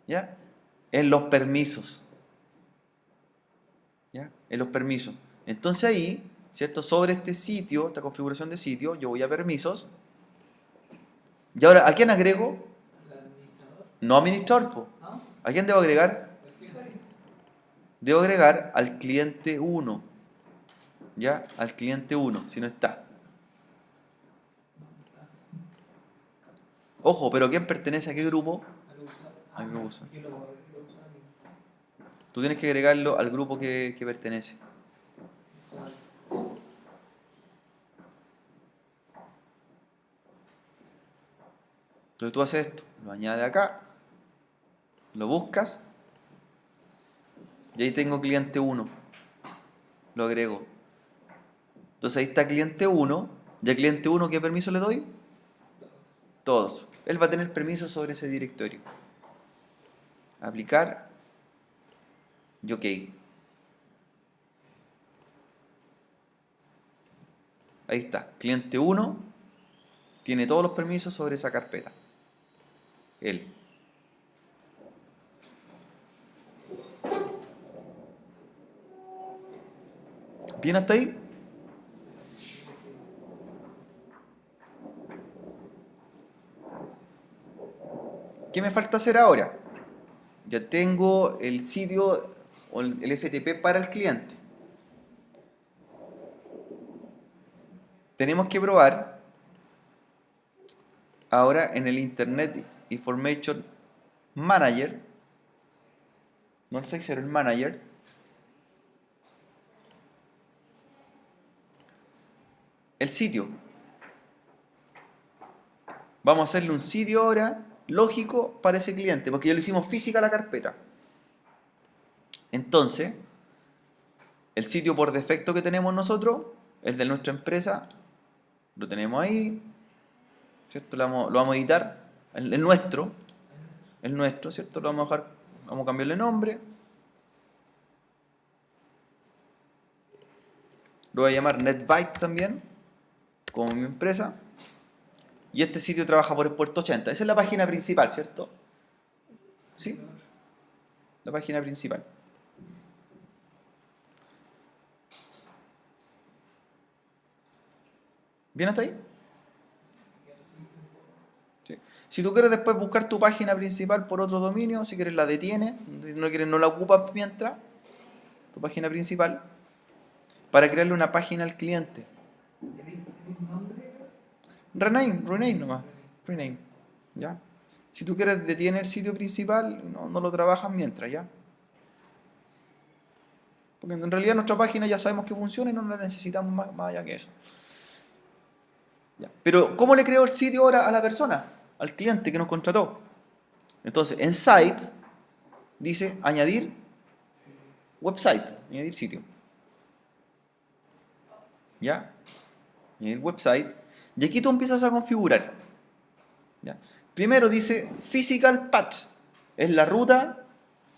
¿ya? En los permisos. ¿Ya? En los permisos. Entonces ahí, ¿cierto? Sobre este sitio, esta configuración de sitio, yo voy a permisos. Y ahora, ¿a quién agrego? ¿Al administrador? No administrador, po. ¿No? ¿A quién debo agregar? Cualquier usuario. Debo agregar al cliente 1. ¿Ya? Al cliente 1, si no está. Ojo, pero ¿quién pertenece a qué grupo? Al usuario. Al grupo. Yo lo usuario. Tú tienes que agregarlo al grupo que pertenece. Entonces tú haces esto, lo añades acá, lo buscas, y ahí tengo cliente 1. Lo agrego. Entonces ahí está cliente 1. ¿Y a cliente 1 qué permiso le doy? Todos. Él va a tener permiso sobre ese directorio. Aplicar y OK. Ahí está. Cliente 1 tiene todos los permisos sobre esa carpeta. Él. ¿Bien hasta ahí? ¿Qué me falta hacer ahora? Ya tengo el sitio o el FTP para el cliente. Tenemos que probar ahora en el Internet Information Manager, no el 6.0, el Manager, el sitio. Vamos a hacerle un sitio ahora lógico para ese cliente, porque ya lo hicimos física a la carpeta. Entonces, el sitio por defecto que tenemos nosotros, el de nuestra empresa, lo tenemos ahí, ¿cierto? Lo vamos a editar, el nuestro, ¿cierto? Lo vamos a dejar, vamos a cambiarle nombre. Lo voy a llamar NetByte también, como mi empresa. Y este sitio trabaja por el puerto 80. Esa es la página principal, ¿cierto? ¿Sí? La página principal. ¿Bien hasta ahí? Sí. Si tú quieres después buscar tu página principal por otro dominio, si quieres la detienes, si no quieres no la ocupas mientras, tu página principal, para crearle una página al cliente. ¿Tenéis nombre? Rename nomás. Rename. ¿Ya? Si tú quieres detener el sitio principal, no lo trabajas mientras, ¿ya? Porque en realidad nuestra página ya sabemos que funciona y no la necesitamos más allá que eso. ¿Ya? Pero, ¿cómo le creo el sitio ahora a la persona? Al cliente que nos contrató. Entonces, en Site dice añadir website, añadir sitio. ¿Ya? Añadir website. Y aquí tú empiezas a configurar. ¿Ya? Primero dice physical path. Es la ruta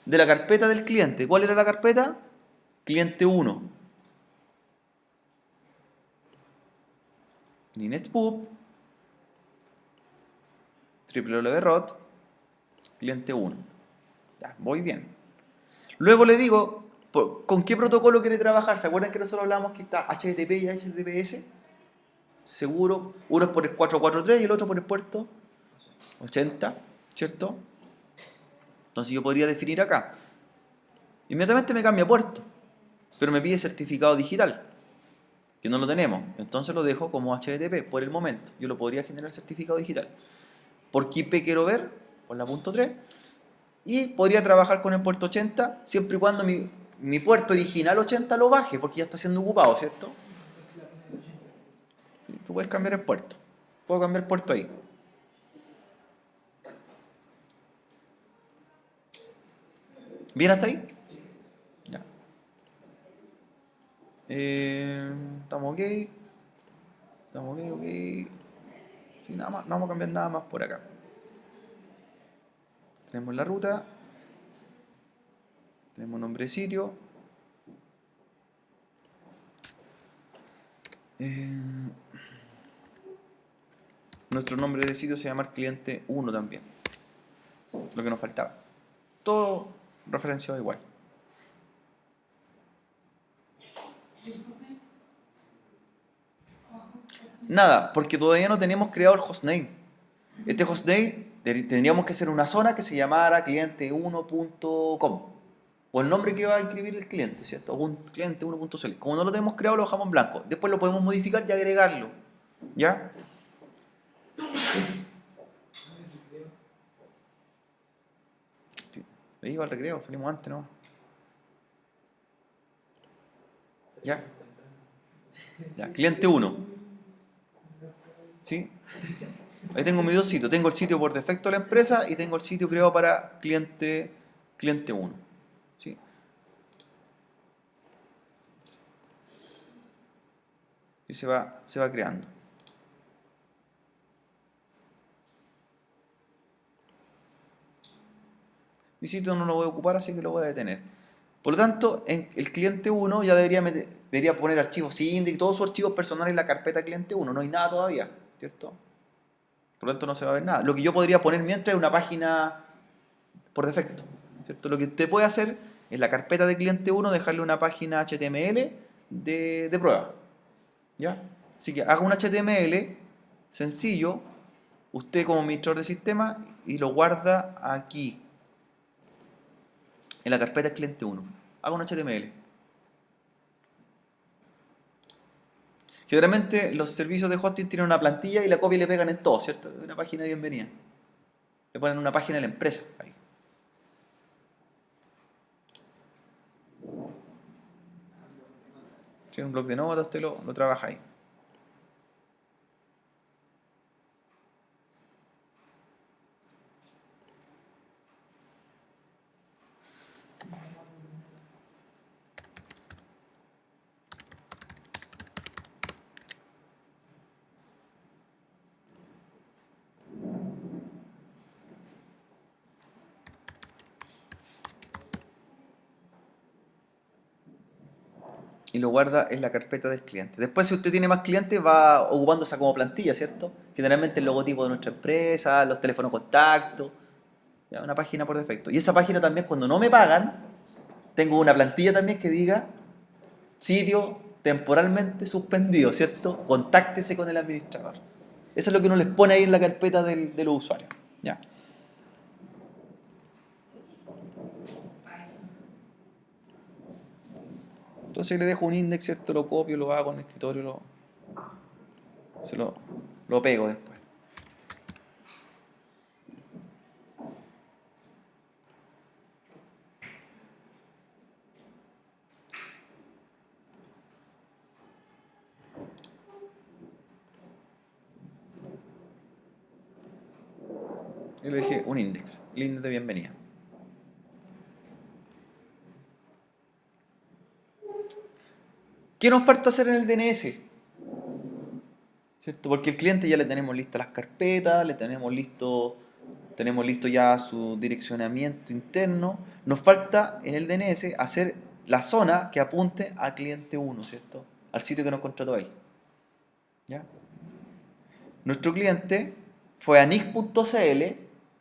de la carpeta del cliente. ¿Cuál era la carpeta? Cliente 1. Ninetpub, www.rot, cliente 1. Ya, voy bien. Luego le digo, ¿con qué protocolo quiere trabajar? ¿Se acuerdan que nosotros hablamos que está HTTP y HTTPS? Seguro. Uno es por el 443 y el otro por el puerto 80, ¿cierto? Entonces yo podría definir acá. Inmediatamente me cambia puerto, pero me pide certificado digital, que no lo tenemos. Entonces lo dejo como HTTP por el momento. Yo lo podría generar certificado digital. ¿Por qué IP quiero ver? Por la punto 3. Y podría trabajar con el puerto 80 siempre y cuando mi puerto original 80 lo baje, porque ya está siendo ocupado, ¿cierto? Tú puedes cambiar el puerto. Puedo cambiar el puerto ahí. ¿Bien hasta ahí? Ya. Estamos ok. Estamos ok, ok. Sí, nada más, no vamos a cambiar nada más por acá. Tenemos la ruta. Tenemos nombre de sitio. Nuestro nombre de sitio se llama cliente 1 también. Lo que nos faltaba. Todo referenciado igual. Nada, porque todavía no tenemos creado el hostname. Este hostname tendríamos que hacer una zona que se llamara cliente1.com. O el nombre que va a escribir el cliente, ¿cierto? O un cliente1.cl. Como no lo tenemos creado, lo dejamos en blanco. Después lo podemos modificar y agregarlo. ¿Ya? Le iba al recreo, salimos antes, ¿no? ¿Ya? Ya, cliente 1. ¿Sí? Ahí tengo mis dos sitios. Tengo el sitio por defecto de la empresa y tengo el sitio creado para cliente 1. ¿Sí? Y se va creando. Mi sitio no lo voy a ocupar, así que lo voy a detener. Por lo tanto, en el cliente 1 ya debería poner archivos INDEX y todos sus archivos personales en la carpeta cliente 1. No hay nada todavía, ¿cierto? Por lo tanto, no se va a ver nada. Lo que yo podría poner mientras es una página por defecto, ¿cierto? Lo que usted puede hacer en la carpeta de cliente 1 dejarle una página HTML de prueba, ¿ya? Así que haga un HTML sencillo, usted como administrador de sistema, y lo guarda aquí, en la carpeta cliente 1. Haga un HTML. Generalmente los servicios de hosting tienen una plantilla y la copia y le pegan en todo, ¿cierto? Una página de bienvenida. Le ponen una página de la empresa ahí. Si un blog de notas, usted lo trabaja ahí. y lo guarda en la carpeta del cliente. Después, si usted tiene más clientes, va ocupando esa como plantilla, ¿cierto? Generalmente el logotipo de nuestra empresa, los teléfonos contacto, ya, una página por defecto. Y esa página también, cuando no me pagan, tengo una plantilla también que diga sitio temporalmente suspendido, ¿cierto? Contáctese con el administrador. Eso es lo que uno les pone ahí en la carpeta de los usuarios. ¿Ya? Entonces le dejo un index, ¿cierto? Lo copio, lo hago en el escritorio, lo pego después. Y le dejé un index, el index de bienvenida. ¿Qué nos falta hacer en el DNS? ¿Cierto? Porque el cliente ya le tenemos listas las carpetas, tenemos listo ya su direccionamiento interno. Nos falta en el DNS hacer la zona que apunte a cliente 1, ¿cierto? Al sitio que nos contrató él. ¿Ya? Nuestro cliente fue a nix.cl,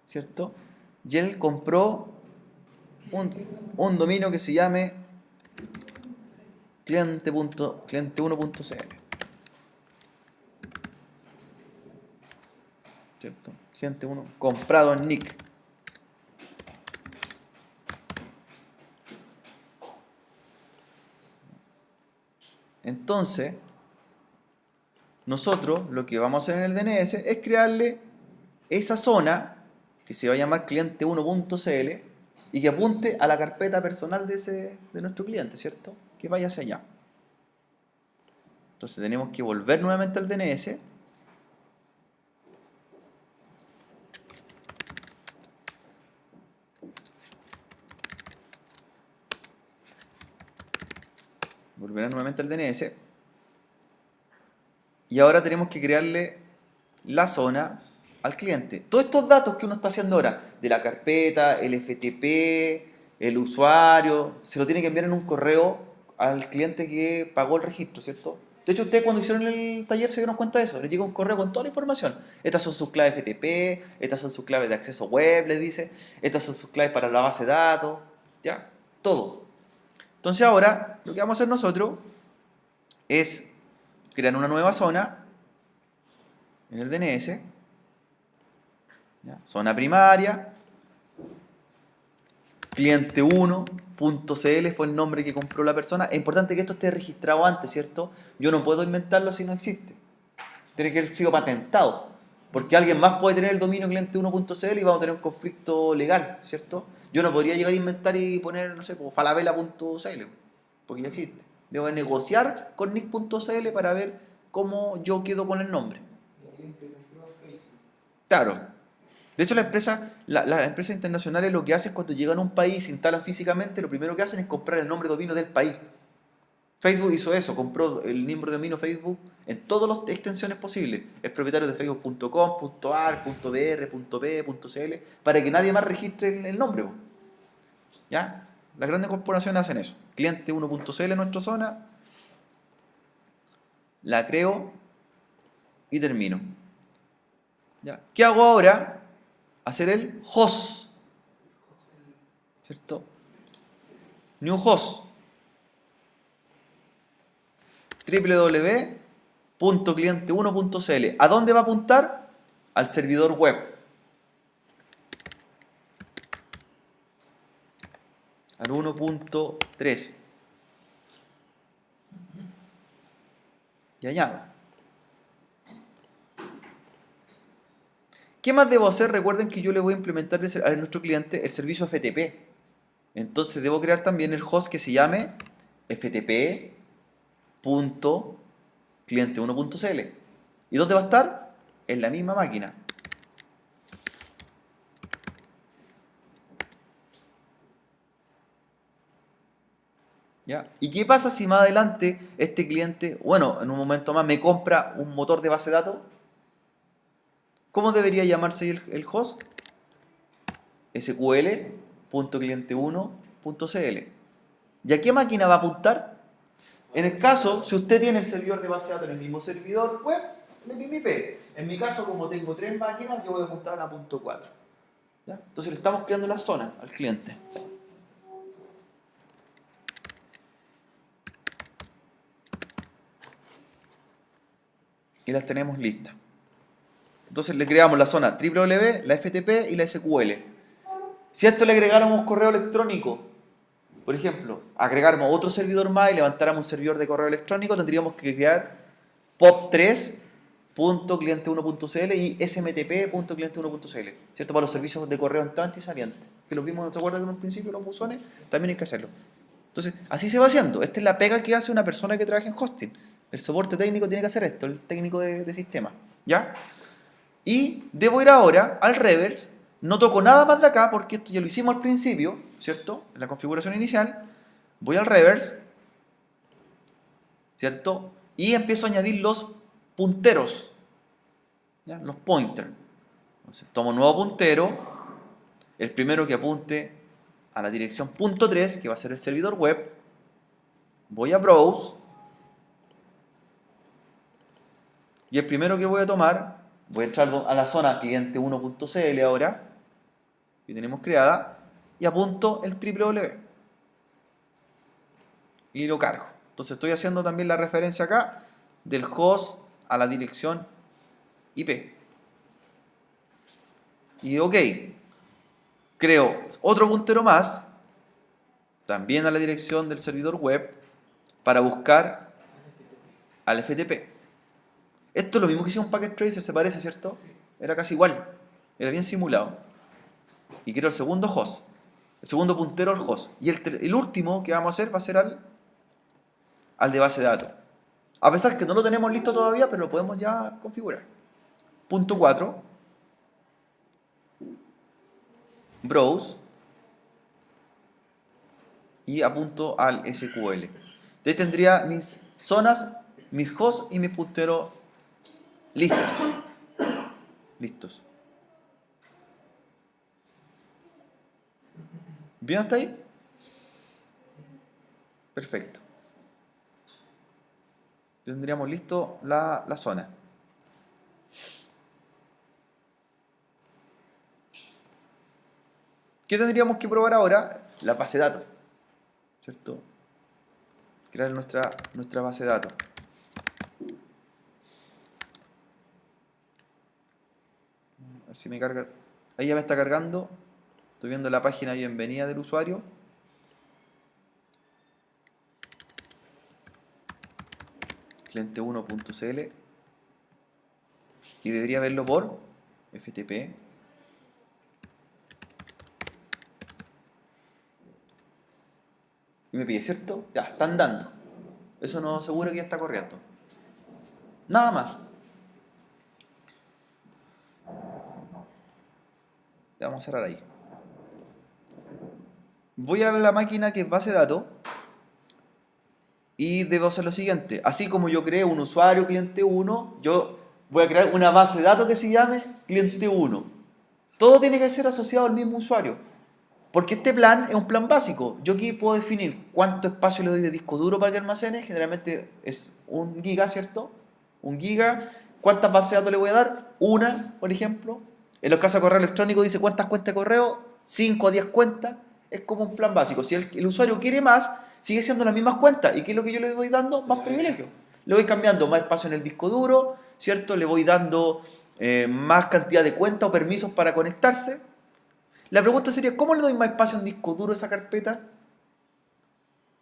¿cierto? Y él compró un dominio que se llame cliente1.cl. ¿Cierto? Cliente 1 comprado en Nick. Entonces, nosotros lo que vamos a hacer en el DNS es crearle esa zona que se va a llamar cliente1.cl y que apunte a la carpeta personal de nuestro cliente, ¿cierto? Que vaya hacia allá. Entonces tenemos que volver nuevamente al DNS. Volverá nuevamente al DNS. Y ahora tenemos que crearle la zona al cliente. Todos estos datos que uno está haciendo ahora, de la carpeta, el FTP, el usuario, se lo tiene que enviar en un correo al cliente que pagó el registro, ¿cierto? De hecho, ustedes cuando hicieron el taller se dieron cuenta de eso. Les llega un correo con toda la información. Estas son sus claves FTP, estas son sus claves de acceso web, les dice. Estas son sus claves para la base de datos. Ya, todo. Entonces ahora, lo que vamos a hacer nosotros es crear una nueva zona en el DNS. ¿Ya? Zona primaria. Cliente1.cl fue el nombre que compró la persona. Es importante que esto esté registrado antes, ¿cierto? Yo no puedo inventarlo si no existe. Tiene que haber sido patentado. Porque alguien más puede tener el dominio cliente1.cl y vamos a tener un conflicto legal, ¿cierto? Yo no podría llegar a inventar y poner, no sé, falabella.cl, porque ya existe. Debo negociar con nick.cl para ver cómo yo quedo con el nombre. Claro. De hecho, las empresas internacionales lo que hacen cuando llegan a un país, se instalan físicamente, lo primero que hacen es comprar el nombre de dominio del país. Facebook hizo eso, compró el nombre de dominio Facebook en todas las extensiones posibles. Es propietario de facebook.com, .ar, .br, .p, .cl, para que nadie más registre el nombre. ¿Ya? Las grandes corporaciones hacen eso. Cliente1.cl en nuestra zona, la creo y termino. ¿Ya? ¿Qué hago ahora? Hacer el host, ¿cierto? New host, www.cliente1.cl. ¿A dónde va a apuntar? Al servidor web. Al 1.3. Y añado. ¿Qué más debo hacer? Recuerden que yo le voy a implementar a nuestro cliente el servicio FTP. Entonces debo crear también el host que se llame ftp.cliente1.cl. ¿Y dónde va a estar? En la misma máquina. ¿Ya? ¿Y qué pasa si más adelante este cliente, bueno, en un momento más me compra un motor de base de datos? ¿Cómo debería llamarse el host? sql.cliente1.cl. ¿Y a qué máquina va a apuntar? En el caso, si usted tiene el servidor de base de datos en el mismo servidor web, el mismo IP. En mi caso, como tengo 3 máquinas, yo voy a apuntar a la punto 4. ¿Ya? Entonces le estamos creando la zona al cliente. Y las tenemos listas. Entonces le creamos la zona www, la FTP y la SQL. Si a esto le agregáramos correo electrónico, por ejemplo, agregáramos otro servidor más y levantáramos un servidor de correo electrónico, tendríamos que crear pop3.cliente1.cl y smtp.cliente1.cl, ¿cierto? Para los servicios de correo entrante y saliente. Que los vimos, ¿se acuerdan en un principio, los buzones? También hay que hacerlo. Entonces, así se va haciendo. Esta es la pega que hace una persona que trabaja en hosting. El soporte técnico tiene que hacer esto, el técnico de sistema. ¿Ya? Y debo ir ahora al reverse. No toco nada más de acá porque esto ya lo hicimos al principio, ¿cierto? En la configuración inicial. Voy al reverse, ¿cierto? Y empiezo a añadir los punteros, ¿ya? Los pointers. Entonces, tomo un nuevo puntero, el primero que apunte a la dirección .3, que va a ser el servidor web. Voy a browse. Y el primero que voy a tomar, voy a entrar a la zona cliente1.cl ahora, que tenemos creada, y apunto el www. Y lo cargo. Entonces estoy haciendo también la referencia acá del host a la dirección IP. Y ok, creo otro puntero más, también a la dirección del servidor web, para buscar al FTP. Esto es lo mismo que hicimos un Packet Tracer, se parece, ¿cierto? Era casi igual, era bien simulado. Y creo el segundo host, el segundo puntero al host. Y el último que vamos a hacer va a ser al de base de datos. A pesar que no lo tenemos listo todavía, pero lo podemos ya configurar. Punto 4. Browse. Y apunto al SQL. De ahí tendría mis zonas, mis hosts y mis punteros listos. Listos. ¿Bien hasta ahí? Perfecto. Tendríamos listo la zona. ¿Qué tendríamos que probar ahora? La base de datos, ¿cierto? Crear nuestra base de datos. A ver si me carga. Ahí ya me está cargando. Estoy viendo la página de bienvenida del usuario. Cliente1.cl. Y debería verlo por FTP. Y me pide, ¿cierto? Ya, están dando. Eso nos asegura que ya está corriendo. Nada más. Ya vamos a cerrar ahí. Voy a la máquina que es base de datos. Y debo hacer lo siguiente. Así como yo creé un usuario cliente 1, yo voy a crear una base de datos que se llame cliente 1. Todo tiene que ser asociado al mismo usuario. Porque este plan es un plan básico. Yo aquí puedo definir cuánto espacio le doy de disco duro para que almacene. Generalmente es 1 giga, ¿cierto? 1 giga. ¿Cuántas bases de datos le voy a dar? Una, por ejemplo. En los casos de correo electrónico dice cuántas cuentas de correo. 5 a 10 cuentas. Es como un plan básico. Si el usuario quiere más, sigue siendo las mismas cuentas. ¿Y qué es lo que yo le voy dando? Más privilegios. Le voy cambiando más espacio en el disco duro, ¿cierto? Le voy dando más cantidad de cuentas o permisos para conectarse. La pregunta sería, ¿cómo le doy más espacio en disco duro a esa carpeta?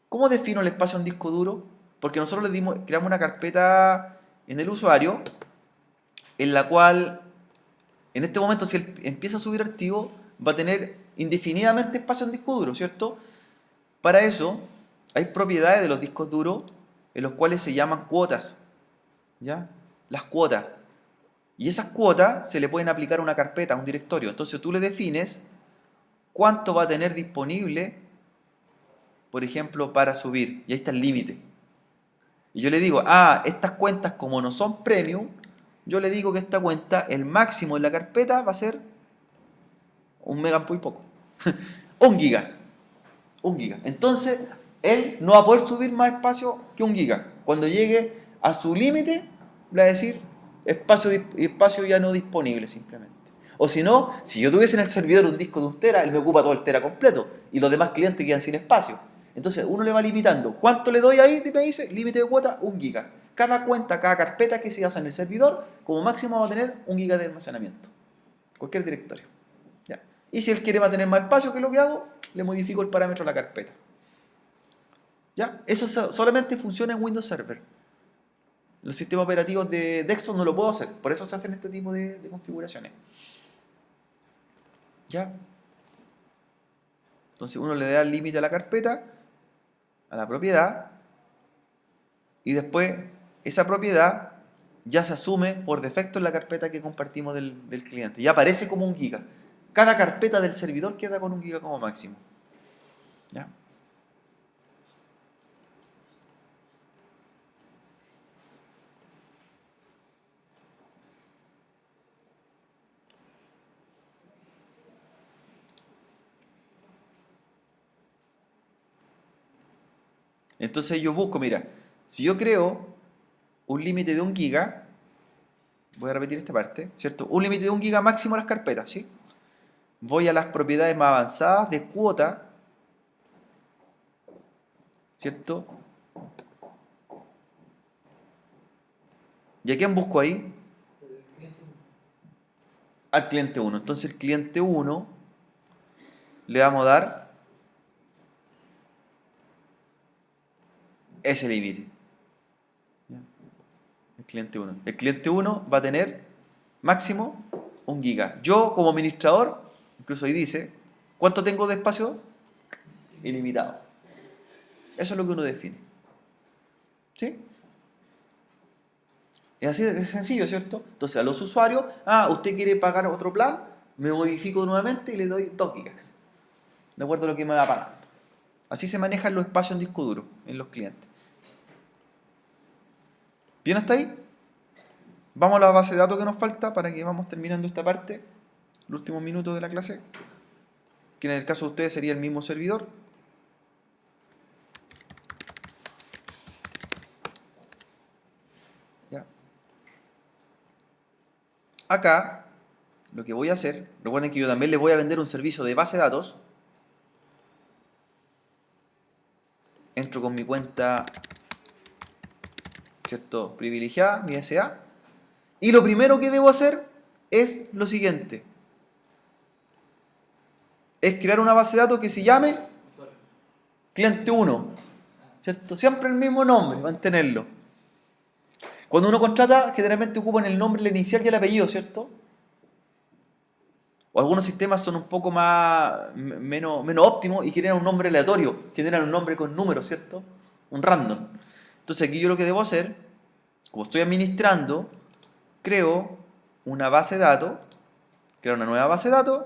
¿Cómo defino el espacio en disco duro? Porque nosotros creamos una carpeta en el usuario en la cual, en este momento, si él empieza a subir archivos, va a tener indefinidamente espacio en disco duro, ¿cierto? Para eso, hay propiedades de los discos duros en los cuales se llaman cuotas, ¿ya? Las cuotas. Y esas cuotas se le pueden aplicar a una carpeta, a un directorio. Entonces tú le defines cuánto va a tener disponible, por ejemplo, para subir. Y ahí está el límite. Y yo le digo, estas cuentas como no son premium, yo le digo que esta cuenta, el máximo de la carpeta va a ser 1 mega muy poco. 1 giga. 1 giga. Entonces, él no va a poder subir más espacio que 1 giga. Cuando llegue a su límite, le va a decir espacio ya no disponible simplemente. O si no, si yo tuviese en el servidor un disco de 1 tera, él me ocupa todo el tera completo y los demás clientes quedan sin espacio. Entonces uno le va limitando. ¿Cuánto le doy ahí? Me dice, límite de cuota, 1 giga. Cada cuenta, cada carpeta que se hace en el servidor, como máximo va a tener 1 giga de almacenamiento. Cualquier directorio. ¿Ya? Y si él quiere mantener más espacio, ¿qué es lo que hago? Le modifico el parámetro de la carpeta. ¿Ya? Eso solamente funciona en Windows Server. Los sistemas operativos de desktop no lo puedo hacer. Por eso se hacen este tipo de configuraciones. ¿Ya? Entonces uno le da el límite a la carpeta, a la propiedad, y después esa propiedad ya se asume por defecto en la carpeta que compartimos del cliente. Ya aparece como 1 giga. Cada carpeta del servidor queda con 1 giga como máximo. ¿Ya? Entonces yo busco, mira, si yo creo un límite de 1 giga, voy a repetir esta parte, ¿cierto? Un límite de 1 giga máximo a las carpetas, ¿sí? Voy a las propiedades más avanzadas de cuota, ¿cierto? ¿Y a quién busco ahí? Al cliente 1. Entonces el cliente 1 le vamos a dar ese límite. El cliente 1. El cliente 1 va a tener máximo 1 giga. Yo como administrador, incluso ahí dice, ¿cuánto tengo de espacio? Ilimitado. Eso es lo que uno define. ¿Sí? Es así de sencillo, ¿cierto? Entonces a los usuarios, usted quiere pagar otro plan, me modifico nuevamente y le doy 2 gigas. De acuerdo a lo que me va pagando. Así se manejan los espacios en disco duro en los clientes. ¿Bien hasta ahí? Vamos a la base de datos que nos falta para que vamos terminando esta parte, los últimos minutos de la clase, que en el caso de ustedes sería el mismo servidor. ¿Ya? Acá, lo que voy a hacer, recuerden que yo también les voy a vender un servicio de base de datos. Entro con mi cuenta, ¿cierto?, privilegiada, mi SA. Y lo primero que debo hacer es lo siguiente. Es crear una base de datos que se llame cliente 1. ¿Cierto? Siempre el mismo nombre, mantenerlo. Cuando uno contrata, generalmente ocupan el nombre, la inicial y el apellido, ¿cierto? O algunos sistemas son un poco menos óptimos y generan un nombre aleatorio, generan un nombre con números, ¿cierto? Un random. Entonces aquí yo lo que debo hacer, como estoy administrando, creo una base de datos, creo una nueva base de datos,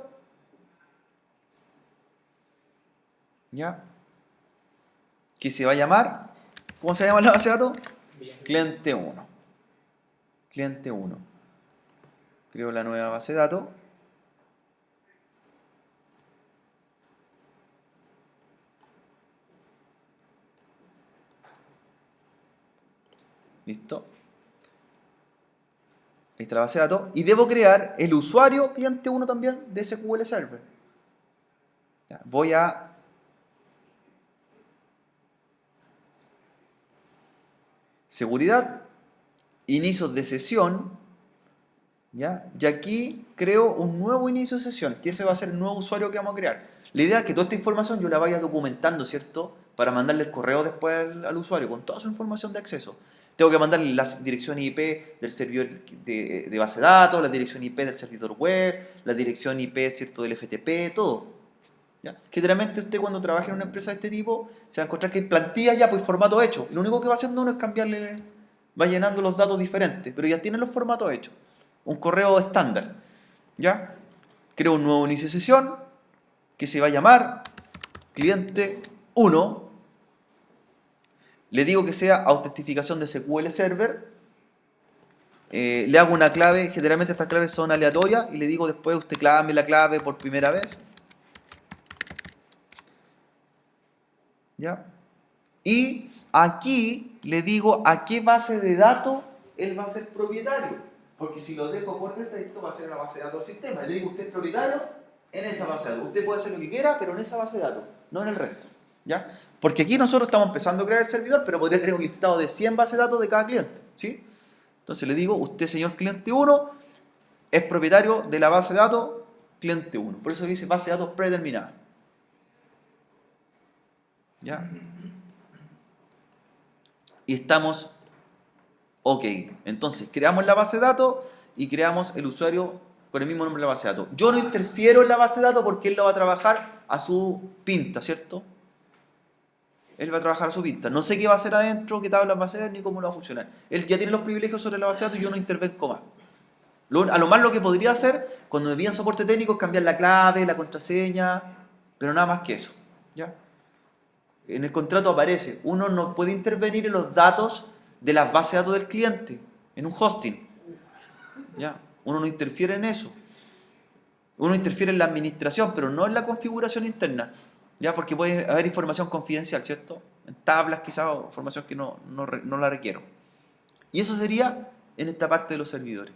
¿ya? Que se va a llamar, ¿cómo se llama la base de datos? Cliente 1. Cliente 1. Creo la nueva base de datos. ¿Listo? Ahí está la base de datos. Y debo crear el usuario cliente 1 también de SQL Server. Ya, voy a seguridad, inicios de sesión, ¿ya? Y aquí creo un nuevo inicio de sesión, que ese va a ser el nuevo usuario que vamos a crear. La idea es que toda esta información yo la vaya documentando, ¿cierto? Para mandarle el correo después al usuario con toda su información de acceso. Tengo que mandarle las direcciones IP del servidor de base de datos, la dirección IP del servidor web, la dirección IP, ¿cierto?, del FTP, todo. ¿Ya? Generalmente usted cuando trabaja en una empresa de este tipo se va a encontrar que hay plantillas ya pues formato hecho. Lo único que va haciendo uno es cambiarle, va llenando los datos diferentes, pero ya tiene los formatos hechos. Un correo estándar. ¿Ya? Creo un nuevo inicio de sesión que se va a llamar cliente 1. Le digo que sea autentificación de SQL Server. Le hago una clave, generalmente estas claves son aleatorias, y le digo después usted clave la clave por primera vez. ¿Ya? Y aquí le digo a qué base de datos él va a ser propietario. Porque si lo dejo por defecto va a ser la base de datos del sistema. Le digo, usted es propietario en esa base de datos. Usted puede hacer lo que quiera, pero en esa base de datos, no en el resto. ¿Ya? Porque aquí nosotros estamos empezando a crear el servidor, pero podría tener un listado de 100 bases de datos de cada cliente. ¿Sí? Entonces le digo, usted, señor cliente 1, es propietario de la base de datos cliente 1. Por eso dice base de datos predeterminada. ¿Ya? Y estamos ok. Entonces, creamos la base de datos y creamos el usuario con el mismo nombre de la base de datos. Yo no interfiero en la base de datos porque él lo va a trabajar a su pinta, ¿cierto? Él va a trabajar a su pinta. No sé qué va a hacer adentro, qué tablas va a hacer, ni cómo lo va a funcionar. Él ya tiene los privilegios sobre la base de datos y yo no intervengo más. A lo más lo que podría hacer, cuando me piden soporte técnico, es cambiar la clave, la contraseña, pero nada más que eso. ¿Ya? En el contrato aparece, uno no puede intervenir en los datos de las bases de datos del cliente, en un hosting. ¿Ya? Uno no interfiere en eso. Uno interfiere en la administración, pero no en la configuración interna. ¿Ya? Porque puede haber información confidencial, ¿cierto? En tablas quizás, o información que no la requiero. Y eso sería en esta parte de los servidores.